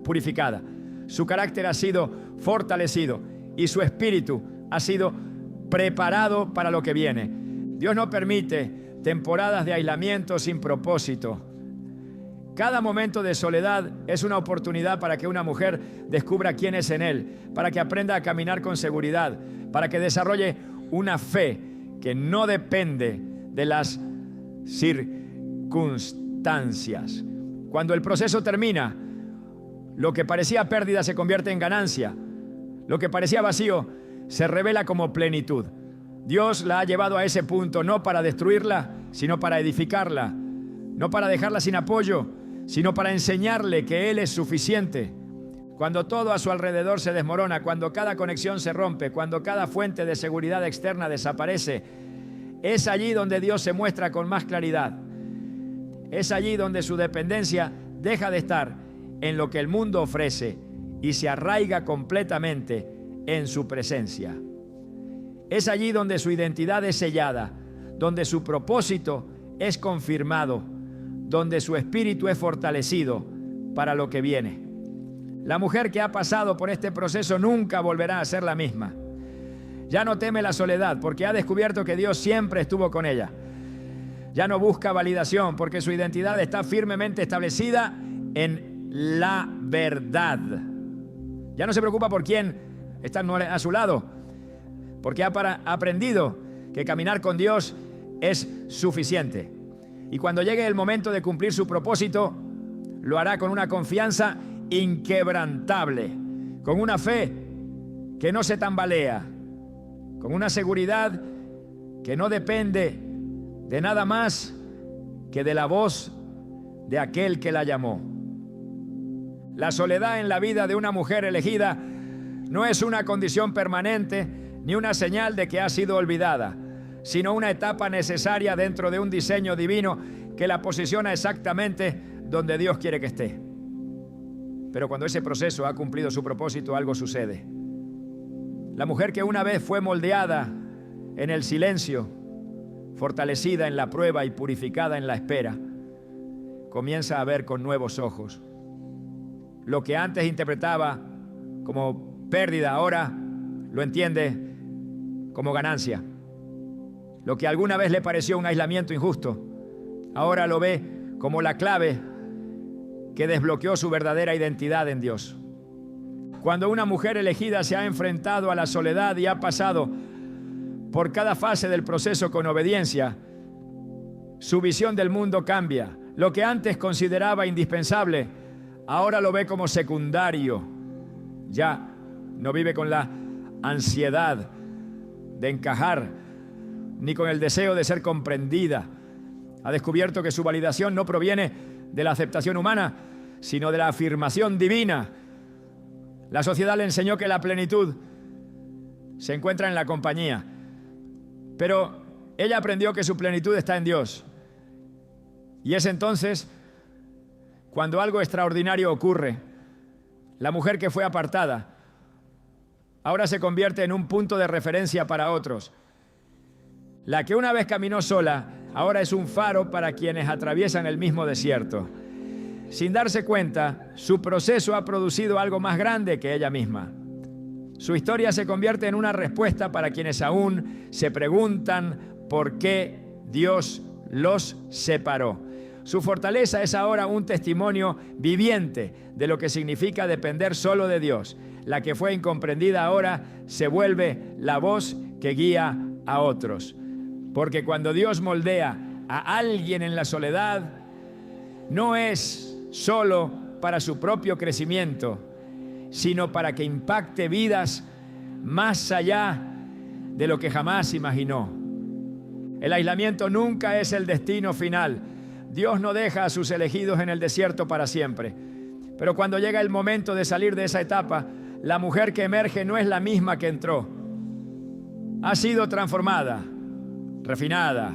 purificada, su carácter ha sido fortalecido y su espíritu ha sido preparado para lo que viene. Dios no permite temporadas de aislamiento sin propósito. Cada momento de soledad es una oportunidad para que una mujer descubra quién es en Él, para que aprenda a caminar con seguridad, para que desarrolle una fe que no depende de las circunstancias. Cuando el proceso termina, lo que parecía pérdida se convierte en ganancia. Lo que parecía vacío se revela como plenitud. Dios la ha llevado a ese punto no para destruirla, sino para edificarla. No para dejarla sin apoyo, sino para enseñarle que Él es suficiente. Cuando todo a su alrededor se desmorona, cuando cada conexión se rompe, cuando cada fuente de seguridad externa desaparece, es allí donde Dios se muestra con más claridad. Es allí donde su dependencia deja de estar en lo que el mundo ofrece y se arraiga completamente en su presencia. Es allí donde su identidad es sellada, donde su propósito es confirmado, donde su espíritu es fortalecido para lo que viene. La mujer que ha pasado por este proceso nunca volverá a ser la misma. Ya no teme la soledad porque ha descubierto que Dios siempre estuvo con ella. Ya no busca validación porque su identidad está firmemente establecida en la verdad. Ya no se preocupa por quién está a su lado, porque ha aprendido que caminar con Dios es suficiente. Y cuando llegue el momento de cumplir su propósito, lo hará con una confianza inquebrantable, con una fe que no se tambalea, con una seguridad que no depende de nada más que de la voz de aquel que la llamó. La soledad en la vida de una mujer elegida no es una condición permanente ni una señal de que ha sido olvidada, sino una etapa necesaria dentro de un diseño divino que la posiciona exactamente donde Dios quiere que esté. Pero cuando ese proceso ha cumplido su propósito, algo sucede. La mujer que una vez fue moldeada en el silencio, fortalecida en la prueba y purificada en la espera, comienza a ver con nuevos ojos. Lo que antes interpretaba como pérdida, ahora lo entiende como ganancia. Lo que alguna vez le pareció un aislamiento injusto, ahora lo ve como la clave que desbloqueó su verdadera identidad en Dios. Cuando una mujer elegida se ha enfrentado a la soledad y ha pasado por cada fase del proceso con obediencia, su visión del mundo cambia. Lo que antes consideraba indispensable, ahora lo ve como secundario. Ya no vive con la ansiedad de encajar, ni con el deseo de ser comprendida. Ha descubierto que su validación no proviene de la aceptación humana, sino de la afirmación divina. La sociedad le enseñó que la plenitud se encuentra en la compañía, pero ella aprendió que su plenitud está en Dios. Y es entonces cuando algo extraordinario ocurre. La mujer que fue apartada ahora se convierte en un punto de referencia para otros. La que una vez caminó sola, ahora es un faro para quienes atraviesan el mismo desierto. Sin darse cuenta, su proceso ha producido algo más grande que ella misma. Su historia se convierte en una respuesta para quienes aún se preguntan por qué Dios los separó. Su fortaleza es ahora un testimonio viviente de lo que significa depender solo de Dios. La que fue incomprendida ahora se vuelve la voz que guía a otros. Porque cuando Dios moldea a alguien en la soledad, no es solo para su propio crecimiento, sino para que impacte vidas más allá de lo que jamás imaginó. El aislamiento nunca es el destino final. Dios no deja a sus elegidos en el desierto para siempre. Pero cuando llega el momento de salir de esa etapa, la mujer que emerge no es la misma que entró. Ha sido transformada, refinada,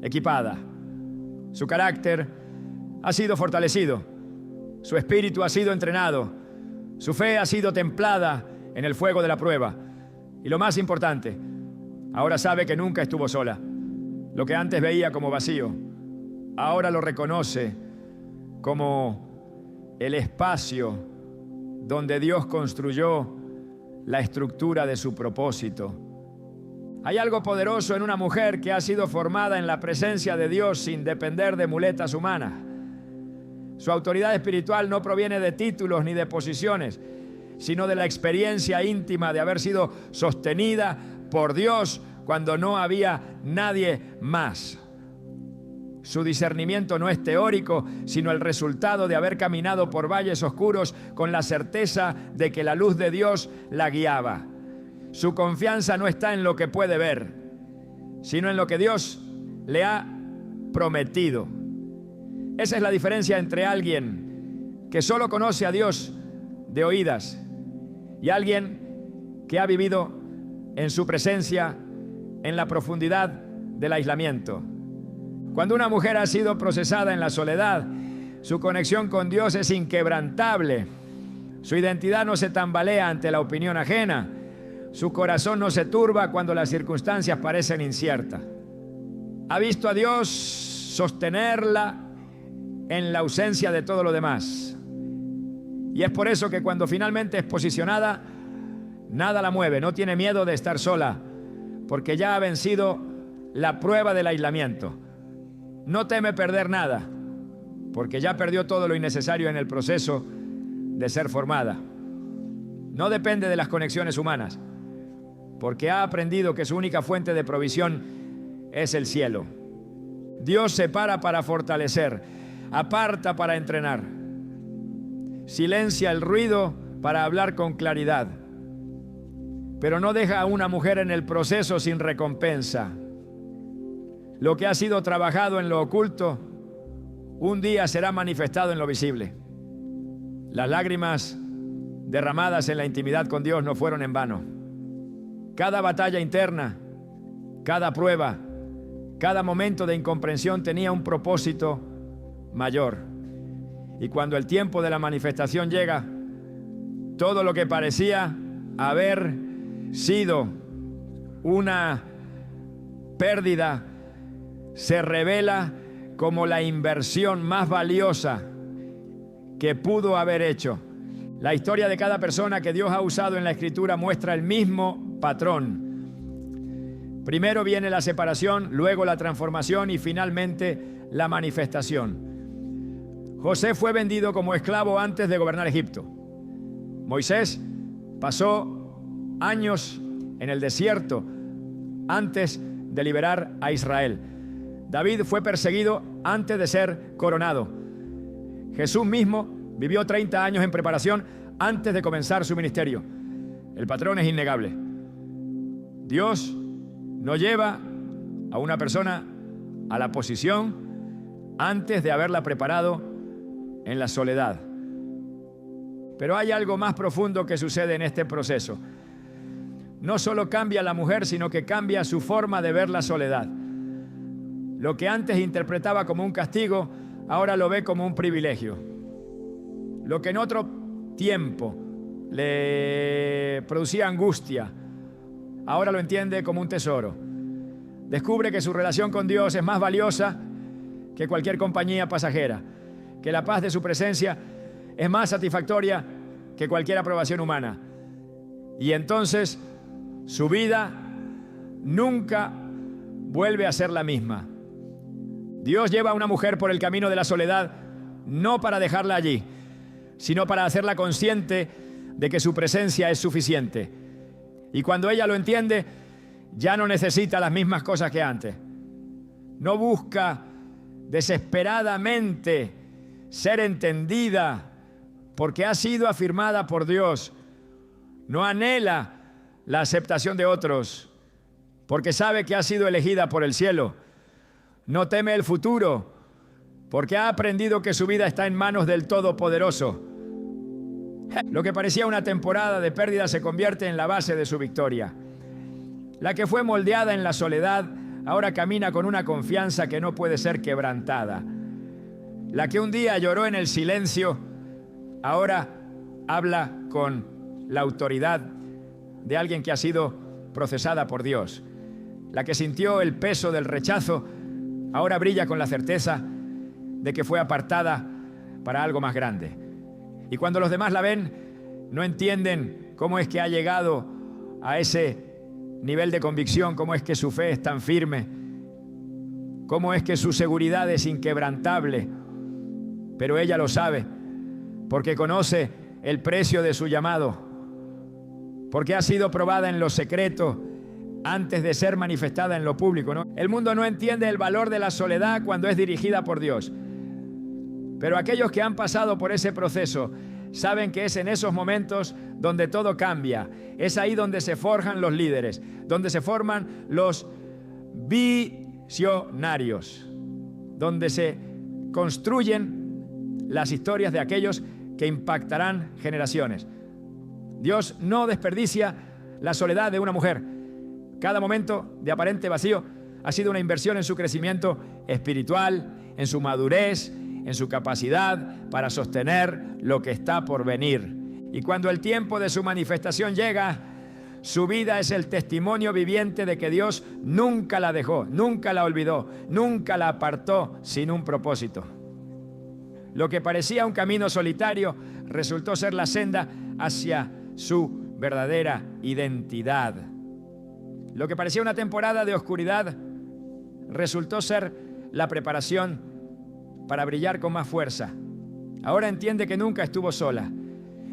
equipada. Su carácter ha sido fortalecido. Su espíritu ha sido entrenado. Su fe ha sido templada en el fuego de la prueba. Y lo más importante, ahora sabe que nunca estuvo sola. Lo que antes veía como vacío, ahora lo reconoce como el espacio donde Dios construyó la estructura de su propósito. Hay algo poderoso en una mujer que ha sido formada en la presencia de Dios sin depender de muletas humanas. Su autoridad espiritual no proviene de títulos ni de posiciones, sino de la experiencia íntima de haber sido sostenida por Dios cuando no había nadie más. Su discernimiento no es teórico, sino el resultado de haber caminado por valles oscuros con la certeza de que la luz de Dios la guiaba. Su confianza no está en lo que puede ver, sino en lo que Dios le ha prometido. Esa es la diferencia entre alguien que solo conoce a Dios de oídas y alguien que ha vivido en su presencia en la profundidad del aislamiento. Cuando una mujer ha sido procesada en la soledad, su conexión con Dios es inquebrantable. Su identidad no se tambalea ante la opinión ajena, Su corazón no se turba cuando las circunstancias parecen inciertas. Ha visto a Dios sostenerla en la ausencia de todo lo demás. Y es por eso que cuando finalmente es posicionada, nada la mueve, no tiene miedo de estar sola, porque ya ha vencido la prueba del aislamiento. No teme perder nada, porque ya perdió todo lo innecesario en el proceso de ser formada. No depende de las conexiones humanas, porque ha aprendido que su única fuente de provisión es el cielo. Dios separa para fortalecer, aparta para entrenar, silencia el ruido para hablar con claridad, pero no deja a una mujer en el proceso sin recompensa. Lo que ha sido trabajado en lo oculto, un día será manifestado en lo visible. Las lágrimas derramadas en la intimidad con Dios no fueron en vano. Cada batalla interna, cada prueba, cada momento de incomprensión tenía un propósito mayor. Y cuando el tiempo de la manifestación llega, todo lo que parecía haber sido una pérdida se revela como la inversión más valiosa que pudo haber hecho. La historia de cada persona que Dios ha usado en la Escritura muestra el mismo patrón. Primero viene la separación, luego la transformación y finalmente la manifestación. José fue vendido como esclavo antes de gobernar Egipto. Moisés pasó años en el desierto antes de liberar a Israel. David fue perseguido antes de ser coronado. Jesús mismo vivió 30 años en preparación antes de comenzar su ministerio. El patrón es innegable. Dios no lleva a una persona a la posición antes de haberla preparado en la soledad. Pero hay algo más profundo que sucede en este proceso. No solo cambia la mujer, sino que cambia su forma de ver la soledad. Lo que antes interpretaba como un castigo, ahora lo ve como un privilegio. Lo que en otro tiempo le producía angustia, ahora lo entiende como un tesoro. Descubre que su relación con Dios es más valiosa que cualquier compañía pasajera, que la paz de su presencia es más satisfactoria que cualquier aprobación humana. Y entonces su vida nunca vuelve a ser la misma. Dios lleva a una mujer por el camino de la soledad no para dejarla allí, sino para hacerla consciente de que su presencia es suficiente. Y cuando ella lo entiende, ya no necesita las mismas cosas que antes. No busca desesperadamente ser entendida porque ha sido afirmada por Dios. No anhela la aceptación de otros porque sabe que ha sido elegida por el cielo. No teme el futuro porque ha aprendido que su vida está en manos del Todopoderoso. Lo que parecía una temporada de pérdida se convierte en la base de su victoria. La que fue moldeada en la soledad ahora camina con una confianza que no puede ser quebrantada. La que un día lloró en el silencio ahora habla con la autoridad de alguien que ha sido procesada por Dios. La que sintió el peso del rechazo ahora brilla con la certeza de que fue apartada para algo más grande. Y cuando los demás la ven, no entienden cómo es que ha llegado a ese nivel de convicción, cómo es que su fe es tan firme, cómo es que su seguridad es inquebrantable. Pero ella lo sabe, porque conoce el precio de su llamado, porque ha sido probada en lo secreto antes de ser manifestada en lo público, ¿no? El mundo no entiende el valor de la soledad cuando es dirigida por Dios. Pero aquellos que han pasado por ese proceso saben que es en esos momentos donde todo cambia. Es ahí donde se forjan los líderes, donde se forman los visionarios, donde se construyen las historias de aquellos que impactarán generaciones. Dios no desperdicia la soledad de una mujer. Cada momento de aparente vacío ha sido una inversión en su crecimiento espiritual, en su madurez, en su capacidad para sostener lo que está por venir. Y cuando el tiempo de su manifestación llega, Su vida es el testimonio viviente de que Dios nunca la dejó, nunca la olvidó, nunca la apartó sin un propósito. Lo que parecía un camino solitario resultó ser la senda hacia su verdadera identidad. Lo que parecía una temporada de oscuridad resultó ser la preparación para brillar con más fuerza. Ahora entiende que nunca estuvo sola,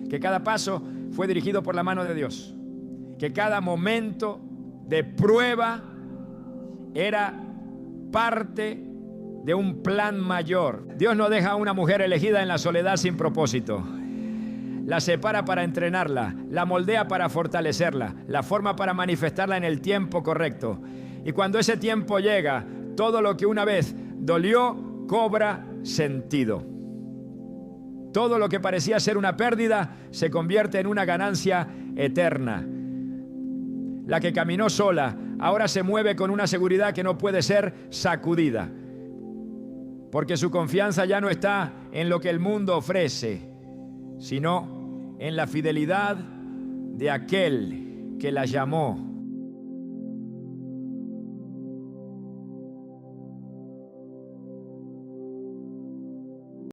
que cada paso fue dirigido por la mano de Dios, que cada momento de prueba era parte de un plan mayor. Dios no deja a una mujer elegida en la soledad sin propósito. La separa para entrenarla, la moldea para fortalecerla, la forma para manifestarla en el tiempo correcto. Y cuando ese tiempo llega, todo lo que una vez dolió cobra sentido. Todo lo que parecía ser una pérdida se convierte en una ganancia eterna. La que caminó sola ahora se mueve con una seguridad que no puede ser sacudida, porque su confianza ya no está en lo que el mundo ofrece, sino en la fidelidad de aquel que la llamó